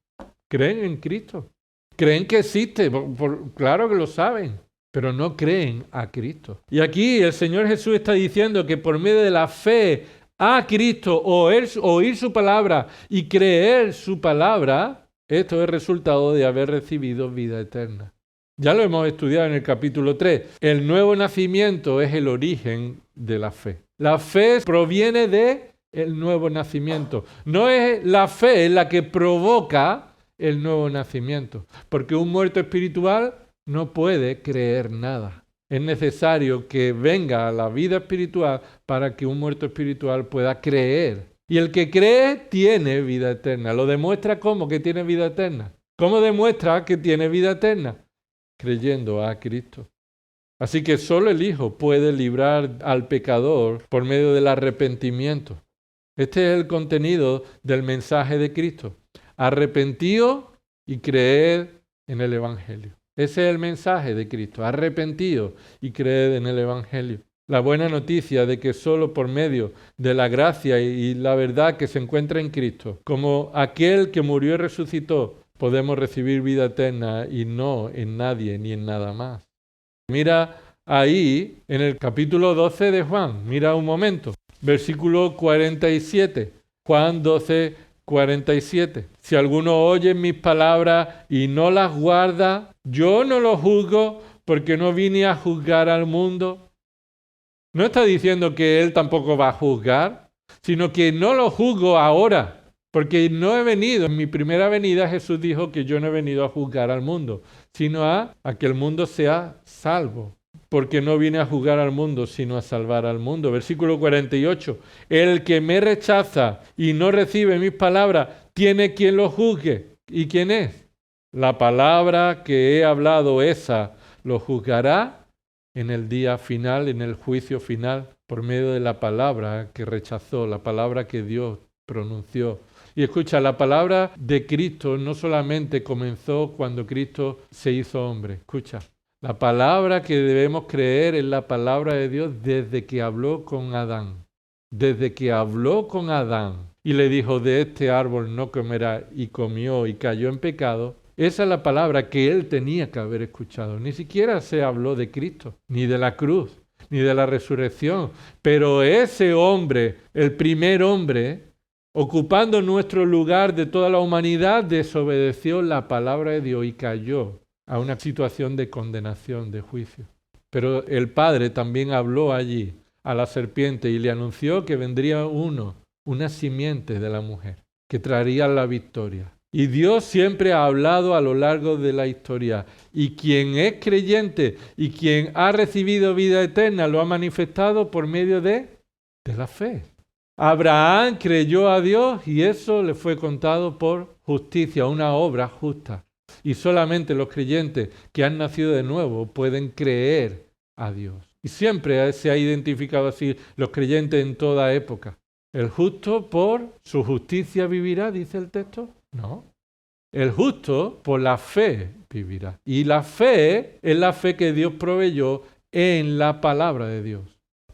creen en Cristo. Creen que existe, claro que lo saben, pero no creen a Cristo. Y aquí el Señor Jesús está diciendo que por medio de la fe a Cristo, oír su palabra y creer su palabra, esto es resultado de haber recibido vida eterna. Ya lo hemos estudiado en el capítulo 3. El nuevo nacimiento es el origen de la fe. La fe proviene del nuevo nacimiento. No es la fe la que provoca el nuevo nacimiento. Porque un muerto espiritual no puede creer nada. Es necesario que venga a la vida espiritual para que un muerto espiritual pueda creer. Y el que cree tiene vida eterna. ¿Lo demuestra cómo que tiene vida eterna? ¿Cómo demuestra que tiene vida eterna? Creyendo a Cristo. Así que solo el Hijo puede librar al pecador por medio del arrepentimiento. Este es el contenido del mensaje de Cristo. Arrepentíos y creed en el Evangelio. Ese es el mensaje de Cristo. Arrepentíos y creed en el Evangelio. La buena noticia de que solo por medio de la gracia y la verdad que se encuentra en Cristo, como aquel que murió y resucitó, podemos recibir vida eterna y no en nadie ni en nada más. Mira ahí en el capítulo 12 de Juan, mira un momento, versículo 47, Juan 12, 47. Si alguno oye mis palabras y no las guarda, yo no lo juzgo porque no vine a juzgar al mundo. No está diciendo que Él tampoco va a juzgar, sino que no lo juzgo ahora, porque no he venido. En mi primera venida Jesús dijo que yo no he venido a juzgar al mundo, sino a que el mundo sea salvo. Porque no vine a juzgar al mundo, sino a salvar al mundo. Versículo 48. El que me rechaza y no recibe mis palabras, tiene quien lo juzgue. ¿Y quién es? La palabra que he hablado, esa lo juzgará en el día final, en el juicio final, por medio de la palabra que rechazó, la palabra que Dios pronunció. Y escucha, la palabra de Cristo no solamente comenzó cuando Cristo se hizo hombre. Escucha. La palabra que debemos creer es la palabra de Dios desde que habló con Adán. Desde que habló con Adán y le dijo, de este árbol no comerá, y comió y cayó en pecado. Esa es la palabra que él tenía que haber escuchado. Ni siquiera se habló de Cristo, ni de la cruz, ni de la resurrección. Pero ese hombre, el primer hombre, ocupando nuestro lugar de toda la humanidad, desobedeció la palabra de Dios y cayó a una situación de condenación, de juicio. Pero el Padre también habló allí a la serpiente y le anunció que vendría una simiente de la mujer, que traería la victoria. Y Dios siempre ha hablado a lo largo de la historia. Y quien es creyente y quien ha recibido vida eterna lo ha manifestado por medio de la fe. Abraham creyó a Dios y eso le fue contado por justicia, una obra justa. Y solamente los creyentes que han nacido de nuevo pueden creer a Dios. Y siempre se ha identificado así los creyentes en toda época. ¿El justo por su justicia vivirá, dice el texto? No. El justo por la fe vivirá. Y la fe es la fe que Dios proveyó en la palabra de Dios.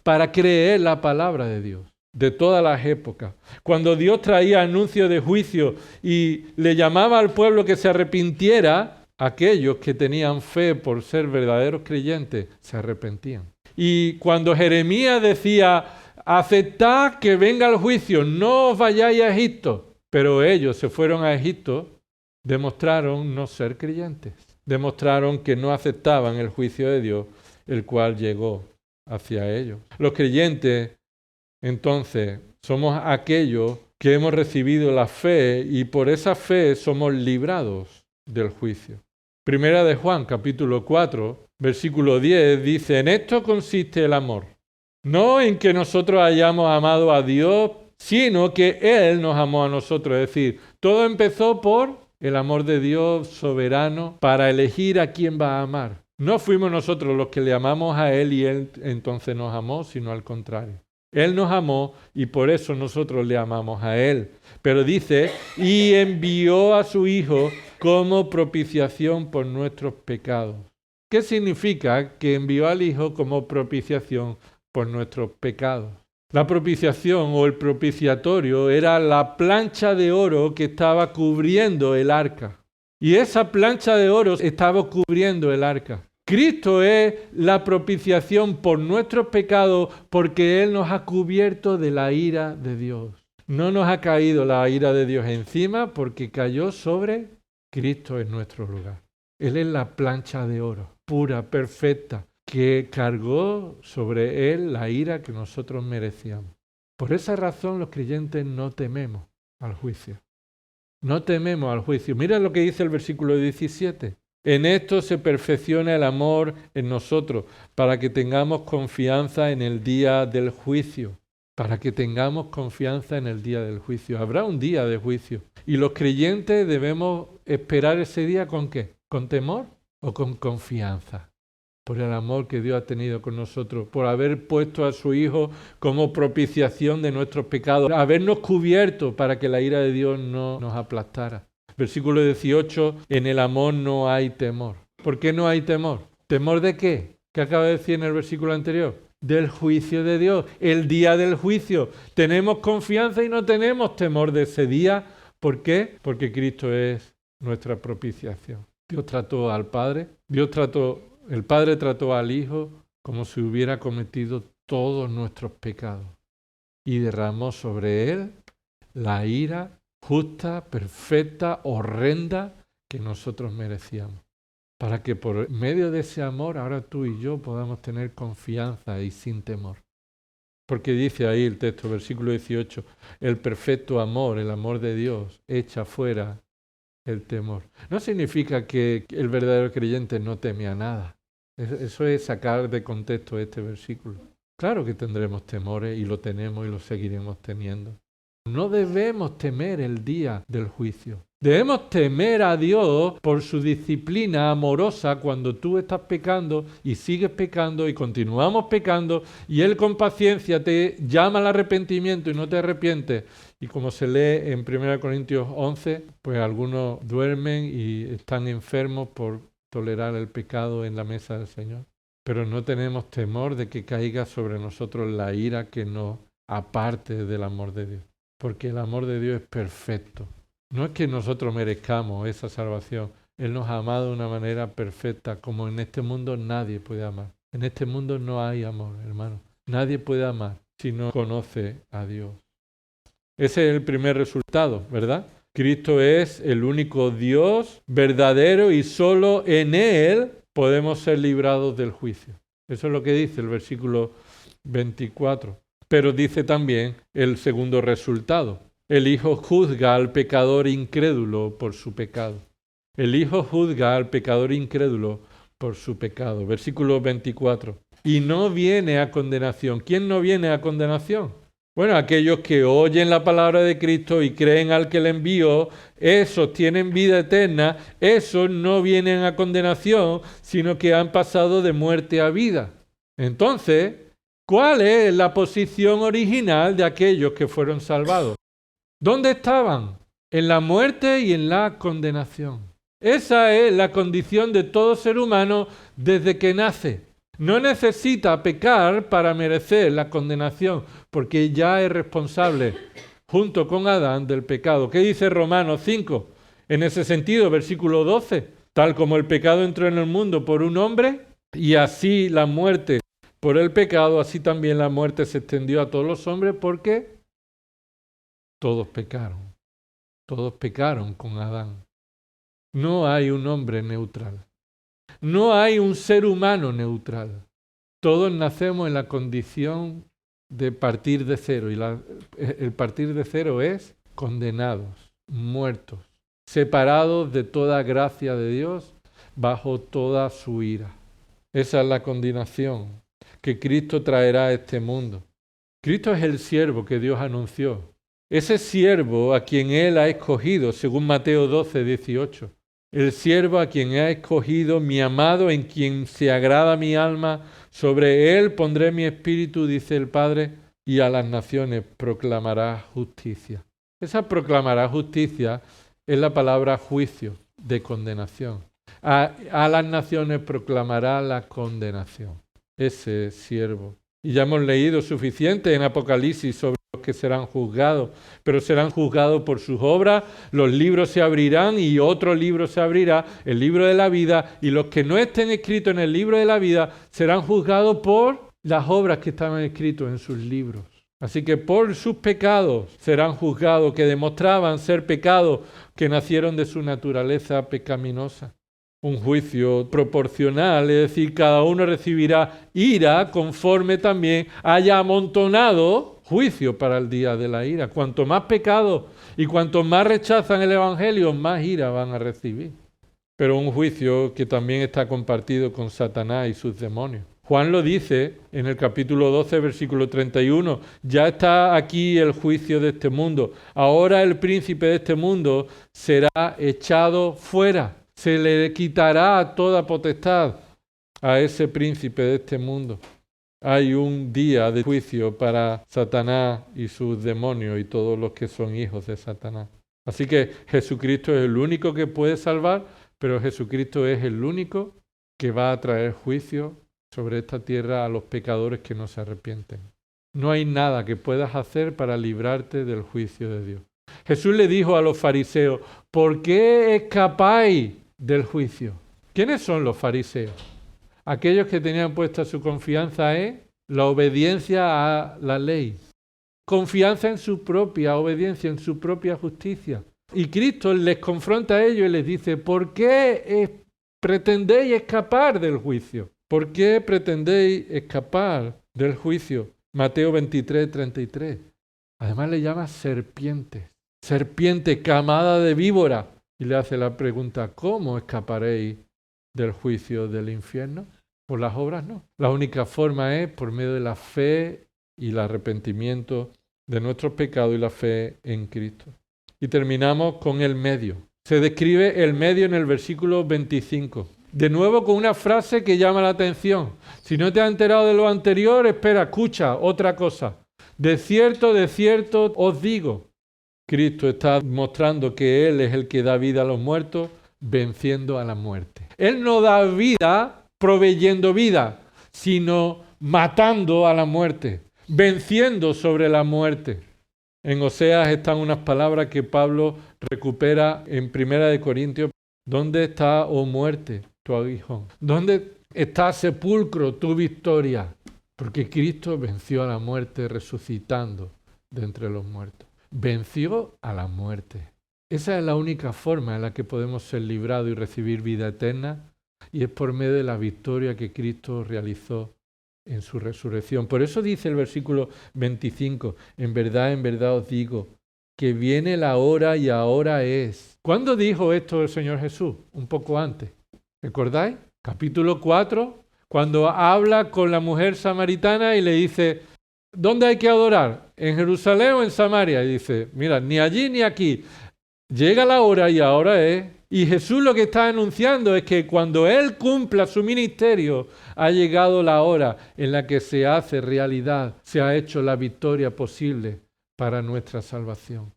Para creer la palabra de Dios. De todas las épocas. Cuando Dios traía anuncio de juicio y le llamaba al pueblo que se arrepintiera, aquellos que tenían fe por ser verdaderos creyentes se arrepentían. Y cuando Jeremías decía, aceptad que venga el juicio, no os vayáis a Egipto, pero ellos se fueron a Egipto, demostraron no ser creyentes. Demostraron que no aceptaban el juicio de Dios, el cual llegó hacia ellos. Los creyentes entonces, somos aquellos que hemos recibido la fe y por esa fe somos librados del juicio. Primera de Juan, capítulo 4, versículo 10, dice, en esto consiste el amor. No en que nosotros hayamos amado a Dios, sino que Él nos amó a nosotros. Es decir, todo empezó por el amor de Dios soberano para elegir a quién va a amar. No fuimos nosotros los que le amamos a Él y Él entonces nos amó, sino al contrario. Él nos amó y por eso nosotros le amamos a Él. Pero dice, y envió a su Hijo como propiciación por nuestros pecados. ¿Qué significa que envió al Hijo como propiciación por nuestros pecados? La propiciación o el propiciatorio era la plancha de oro que estaba cubriendo el arca. Y esa plancha de oro estaba cubriendo el arca. Cristo es la propiciación por nuestros pecados porque Él nos ha cubierto de la ira de Dios. No nos ha caído la ira de Dios encima porque cayó sobre Cristo en nuestro lugar. Él es la plancha de oro, pura, perfecta, que cargó sobre Él la ira que nosotros merecíamos. Por esa razón los creyentes no tememos al juicio. No tememos al juicio. Mira lo que dice el versículo 17. En esto se perfecciona el amor en nosotros, para que tengamos confianza en el día del juicio. Para que tengamos confianza en el día del juicio. Habrá un día de juicio. Y los creyentes debemos esperar ese día ¿con qué? ¿Con temor o con confianza? Por el amor que Dios ha tenido con nosotros, por haber puesto a su Hijo como propiciación de nuestros pecados, habernos cubierto para que la ira de Dios no nos aplastara. Versículo 18, en el amor no hay temor. ¿Por qué no hay temor? ¿Temor de qué? ¿Qué acaba de decir en el versículo anterior? Del juicio de Dios, el día del juicio. Tenemos confianza y no tenemos temor de ese día. ¿Por qué? Porque Cristo es nuestra propiciación. Dios trató al Padre, el Padre trató al Hijo como si hubiera cometido todos nuestros pecados y derramó sobre Él la ira justa, perfecta, horrenda que nosotros merecíamos. para que por medio de ese amor ahora tú y yo podamos tener confianza y sin temor. Porque dice ahí el texto, versículo 18, el perfecto amor, el amor de Dios, echa fuera el temor. No significa que el verdadero creyente no teme a nada. Eso es sacar de contexto este versículo. Claro que tendremos temores y lo tenemos y lo seguiremos teniendo. No debemos temer el día del juicio. Debemos temer a Dios por su disciplina amorosa cuando tú estás pecando y sigues pecando y continuamos pecando y Él con paciencia te llama al arrepentimiento y no te arrepientes. Y como se lee en 1 Corintios 11, pues algunos duermen y están enfermos por tolerar el pecado en la mesa del Señor. Pero no tenemos temor de que caiga sobre nosotros la ira que nos aparte del amor de Dios. Porque el amor de Dios es perfecto. No es que nosotros merezcamos esa salvación. Él nos ha amado de una manera perfecta, como en este mundo nadie puede amar. En este mundo no hay amor, hermano. Nadie puede amar si no conoce a Dios. Ese es el primer resultado, ¿verdad? Cristo es el único Dios verdadero y solo en Él podemos ser librados del juicio. Eso es lo que dice el versículo 24. Pero dice también el segundo resultado. El Hijo juzga al pecador incrédulo por su pecado. El Hijo juzga al pecador incrédulo por su pecado. Versículo 24. Y no viene a condenación. ¿Quién no viene a condenación? Bueno, aquellos que oyen la palabra de Cristo y creen al que le envió, esos tienen vida eterna, esos no vienen a condenación, sino que han pasado de muerte a vida. Entonces, ¿cuál es la posición original de aquellos que fueron salvados? ¿Dónde estaban? En la muerte y en la condenación. Esa es la condición de todo ser humano desde que nace. No necesita pecar para merecer la condenación, porque ya es responsable, junto con Adán, del pecado. ¿Qué dice Romanos 5? En ese sentido, versículo 12, tal como el pecado entró en el mundo por un hombre, y así la muerte por el pecado, así también la muerte se extendió a todos los hombres, porque todos pecaron con Adán. No hay un hombre neutral. No hay un ser humano neutral. Todos nacemos en la condición de partir de cero. Y el partir de cero es condenados, muertos, separados de toda gracia de Dios, bajo toda su ira. Esa es la condenación que Cristo traerá a este mundo. Cristo es el siervo que Dios anunció. Ese siervo a quien Él ha escogido, según Mateo 12, 18. El siervo a quien ha escogido, mi amado, en quien se agrada mi alma, sobre él pondré mi espíritu, dice el Padre, y a las naciones proclamará justicia. Esa proclamará justicia es la palabra juicio, de condenación. A las naciones proclamará la condenación. Ese siervo. Y ya hemos leído suficiente en Apocalipsis sobre los que serán juzgados, pero serán juzgados por sus obras, los libros se abrirán y otro libro se abrirá, el libro de la vida, y los que no estén escritos en el libro de la vida serán juzgados por las obras que estaban escritas en sus libros. Así que por sus pecados serán juzgados, que demostraban ser pecados que nacieron de su naturaleza pecaminosa. Un juicio proporcional, es decir, cada uno recibirá ira conforme también haya amontonado juicio para el día de la ira. Cuanto más pecado y cuanto más rechazan el Evangelio, más ira van a recibir. Pero un juicio que también está compartido con Satanás y sus demonios. Juan lo dice en el capítulo 12, versículo 31. Ya está aquí el juicio de este mundo. Ahora el príncipe de este mundo será echado fuera. Se le quitará toda potestad a ese príncipe de este mundo. Hay un día de juicio para Satanás y sus demonios y todos los que son hijos de Satanás. Así que Jesucristo es el único que puede salvar, pero Jesucristo es el único que va a traer juicio sobre esta tierra a los pecadores que no se arrepienten. No hay nada que puedas hacer para librarte del juicio de Dios. Jesús le dijo a los fariseos, ¿por qué escapáis del juicio? ¿Quiénes son los fariseos? Aquellos que tenían puesta su confianza en la obediencia a la ley. Confianza en su propia obediencia, en su propia justicia. Y Cristo les confronta a ellos y les dice, ¿por qué pretendéis escapar del juicio. ¿Por qué pretendéis escapar del juicio? Mateo 23, 33. Además le llama serpientes. Serpiente, camada de víbora. Y le hace la pregunta, ¿cómo escaparéis del juicio del infierno? Por las obras no. La única forma es por medio de la fe y el arrepentimiento de nuestros pecados y la fe en Cristo. Y terminamos con el medio. Se describe el medio en el versículo 25. De nuevo con una frase que llama la atención. Si no te has enterado de lo anterior, espera, escucha otra cosa. De cierto os digo. Cristo está mostrando que Él es el que da vida a los muertos, venciendo a la muerte. Él no da vida proveyendo vida, sino matando a la muerte, venciendo sobre la muerte. En Oseas están unas palabras que Pablo recupera en 1 Corintios. ¿Dónde está, oh muerte, tu aguijón? ¿Dónde está, sepulcro, tu victoria? Porque Cristo venció a la muerte resucitando de entre los muertos. Venció a la muerte. Esa es la única forma en la que podemos ser librados y recibir vida eterna, y es por medio de la victoria que Cristo realizó en su resurrección. Por eso dice el versículo 25, en verdad os digo, que viene la hora y ahora es. ¿Cuándo dijo esto el Señor Jesús? Un poco antes. ¿Recordáis? Capítulo 4, cuando habla con la mujer samaritana y le dice, ¿dónde hay que adorar? ¿En Jerusalén o en Samaria? Y dice, mira, ni allí ni aquí. Llega la hora y ahora es. Y Jesús lo que está anunciando es que cuando Él cumpla su ministerio, ha llegado la hora en la que se hace realidad, se ha hecho la victoria posible para nuestra salvación.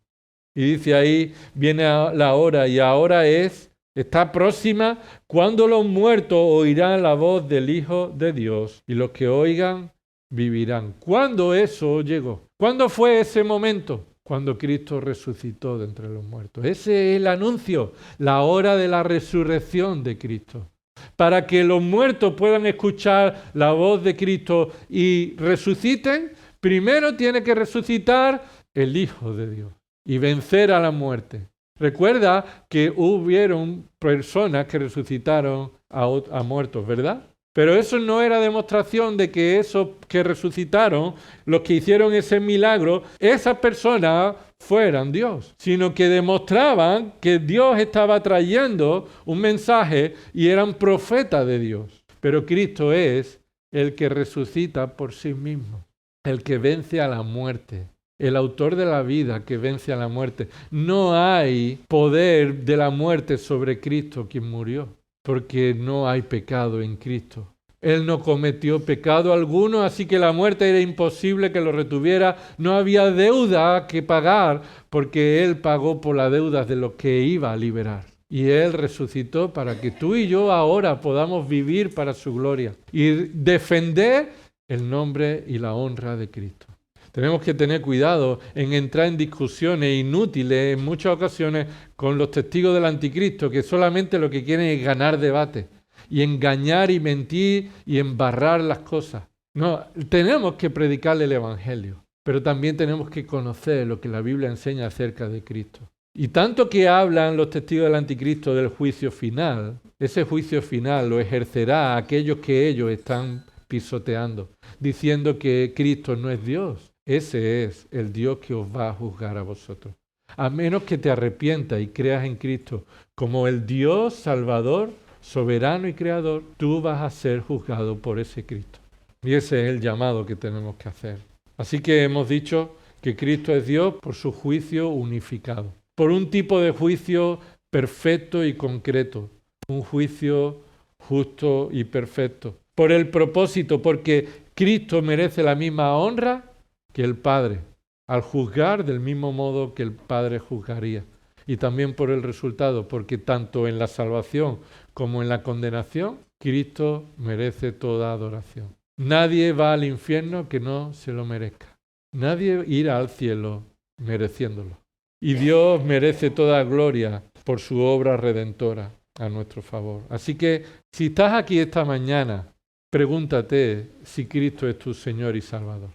Y dice ahí, viene la hora y ahora es, está próxima, cuando los muertos oirán la voz del Hijo de Dios y los que oigan vivirán. ¿Cuándo eso llegó? ¿Cuándo fue ese momento? Cuando Cristo resucitó de entre los muertos. Ese es el anuncio, la hora de la resurrección de Cristo. Para que los muertos puedan escuchar la voz de Cristo y resuciten, primero tiene que resucitar el Hijo de Dios y vencer a la muerte. Recuerda que hubieron personas que resucitaron a muertos, ¿verdad? Pero eso no era demostración de que esos que resucitaron, los que hicieron ese milagro, esas personas fueran Dios, sino que demostraban que Dios estaba trayendo un mensaje y eran profetas de Dios. Pero Cristo es el que resucita por sí mismo, el que vence a la muerte, el autor de la vida que vence a la muerte. No hay poder de la muerte sobre Cristo, quien murió. Porque no hay pecado en Cristo. Él no cometió pecado alguno, así que la muerte era imposible que lo retuviera. No había deuda que pagar, porque Él pagó por las deudas de los que iba a liberar. Y Él resucitó para que tú y yo ahora podamos vivir para su gloria y defender el nombre y la honra de Cristo. Tenemos que tener cuidado en entrar en discusiones inútiles en muchas ocasiones con los testigos del anticristo, que solamente lo que quieren es ganar debate y engañar y mentir y embarrar las cosas. No, tenemos que predicarle el Evangelio, pero también tenemos que conocer lo que la Biblia enseña acerca de Cristo. Y tanto que hablan los testigos del anticristo del juicio final, ese juicio final lo ejercerá aquellos que ellos están pisoteando, diciendo que Cristo no es Dios. Ese es el Dios que os va a juzgar a vosotros. A menos que te arrepientas y creas en Cristo como el Dios Salvador, soberano y creador, tú vas a ser juzgado por ese Cristo. Y ese es el llamado que tenemos que hacer. Así que hemos dicho que Cristo es Dios por su juicio unificado, por un tipo de juicio perfecto y concreto, un juicio justo y perfecto, por el propósito, porque Cristo merece la misma honra que el Padre, al juzgar del mismo modo que el Padre juzgaría. Y también por el resultado, porque tanto en la salvación como en la condenación, Cristo merece toda adoración. Nadie va al infierno que no se lo merezca. Nadie irá al cielo mereciéndolo. Y Dios merece toda gloria por su obra redentora a nuestro favor. Así que, si estás aquí esta mañana, pregúntate si Cristo es tu Señor y Salvador.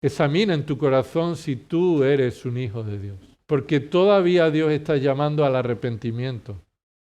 Examina en tu corazón si tú eres un hijo de Dios. Porque todavía Dios está llamando al arrepentimiento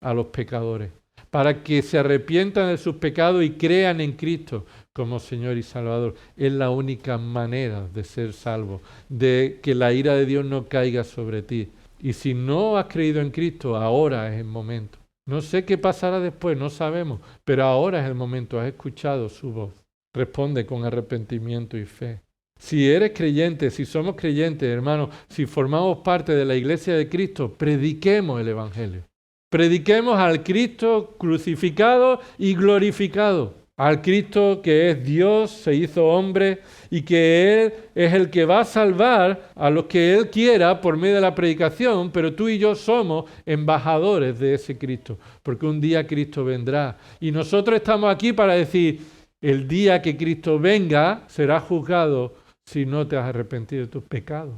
a los pecadores. para que se arrepientan de sus pecados y crean en Cristo como Señor y Salvador. Es la única manera de ser salvo, de que la ira de Dios no caiga sobre ti. Y si no has creído en Cristo, ahora es el momento. No sé qué pasará después, no sabemos, pero ahora es el momento. Has escuchado su voz. Responde con arrepentimiento y fe. Si eres creyente, si somos creyentes, hermanos, si formamos parte de la iglesia de Cristo, prediquemos el Evangelio. Prediquemos al Cristo crucificado y glorificado. Al Cristo que es Dios, se hizo hombre y que Él es el que va a salvar a los que Él quiera por medio de la predicación, pero tú y yo somos embajadores de ese Cristo, porque un día Cristo vendrá. Y nosotros estamos aquí para decir, el día que Cristo venga será juzgado si no te has arrepentido de tus pecados.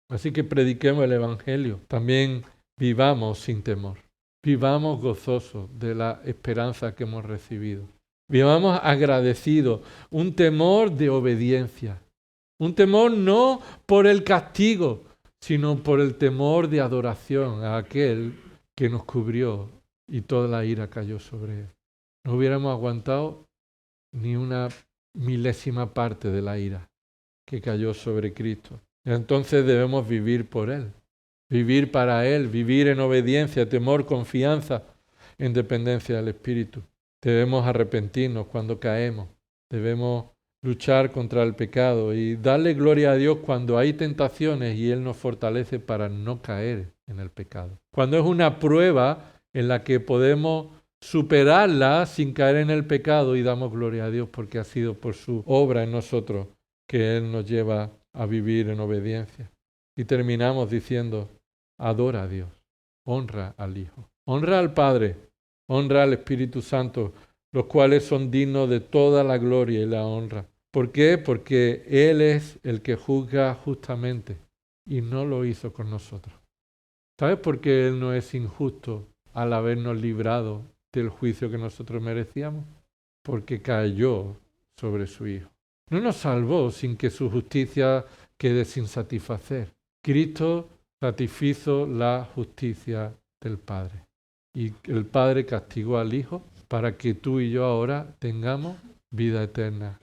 Así que prediquemos el Evangelio. También vivamos sin temor. Vivamos gozosos de la esperanza que hemos recibido. Vivamos agradecidos, un temor de obediencia, un temor no por el castigo, sino por el temor de adoración a aquel que nos cubrió y toda la ira cayó sobre él. No hubiéramos aguantado ni una milésima parte de la ira que cayó sobre Cristo. Entonces debemos vivir por Él, vivir para Él, vivir en obediencia, temor, confianza, en dependencia del Espíritu. Debemos arrepentirnos cuando caemos. Debemos luchar contra el pecado y darle gloria a Dios cuando hay tentaciones y Él nos fortalece para no caer en el pecado. Cuando es una prueba en la que podemos superarla sin caer en el pecado y damos gloria a Dios porque ha sido por su obra en nosotros que Él nos lleva a vivir en obediencia. Y terminamos diciendo, adora a Dios, honra al Hijo, honra al Padre, honra al Espíritu Santo, los cuales son dignos de toda la gloria y la honra. ¿Por qué? Porque Él es el que juzga justamente y no lo hizo con nosotros. ¿Sabes por qué Él no es injusto al habernos librado del juicio que nosotros merecíamos? Porque cayó sobre su Hijo. No nos salvó sin que su justicia quede sin satisfacer. Cristo satisfizo la justicia del Padre. Y el Padre castigó al Hijo para que tú y yo ahora tengamos vida eterna,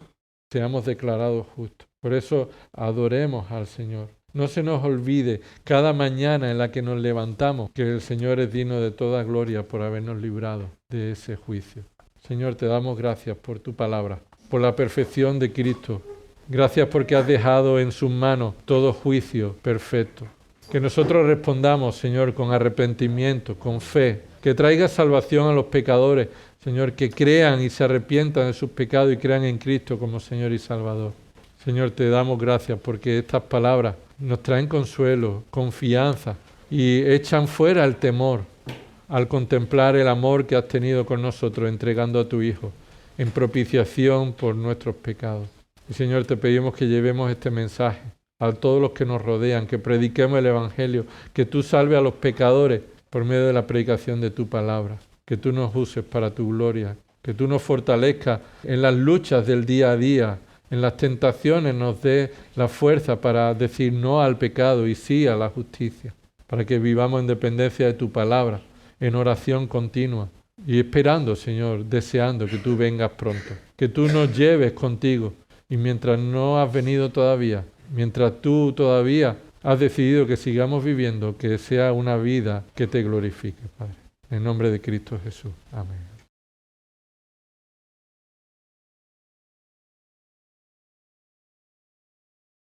seamos declarados justos. Por eso adoremos al Señor. No se nos olvide cada mañana en la que nos levantamos que el Señor es digno de toda gloria por habernos librado de ese juicio. Señor, te damos gracias por tu palabra, por la perfección de Cristo. Gracias porque has dejado en sus manos todo juicio perfecto. Que nosotros respondamos, Señor, con arrepentimiento, con fe, que traiga salvación a los pecadores, Señor, que crean y se arrepientan de sus pecados y crean en Cristo como Señor y Salvador. Señor, te damos gracias porque estas palabras nos traen consuelo, confianza y echan fuera el temor al contemplar el amor que has tenido con nosotros entregando a tu Hijo en propiciación por nuestros pecados. Y Señor, te pedimos que llevemos este mensaje a todos los que nos rodean, que prediquemos el Evangelio, que tú salves a los pecadores por medio de la predicación de tu palabra, que tú nos uses para tu gloria, que tú nos fortalezcas en las luchas del día a día, en las tentaciones nos dé la fuerza para decir no al pecado y sí a la justicia, para que vivamos en dependencia de tu palabra, en oración continua y esperando, Señor, deseando que tú vengas pronto, que tú nos lleves contigo y mientras no has venido todavía, mientras tú todavía has decidido que sigamos viviendo, que sea una vida que te glorifique, Padre. En nombre de Cristo Jesús. Amén.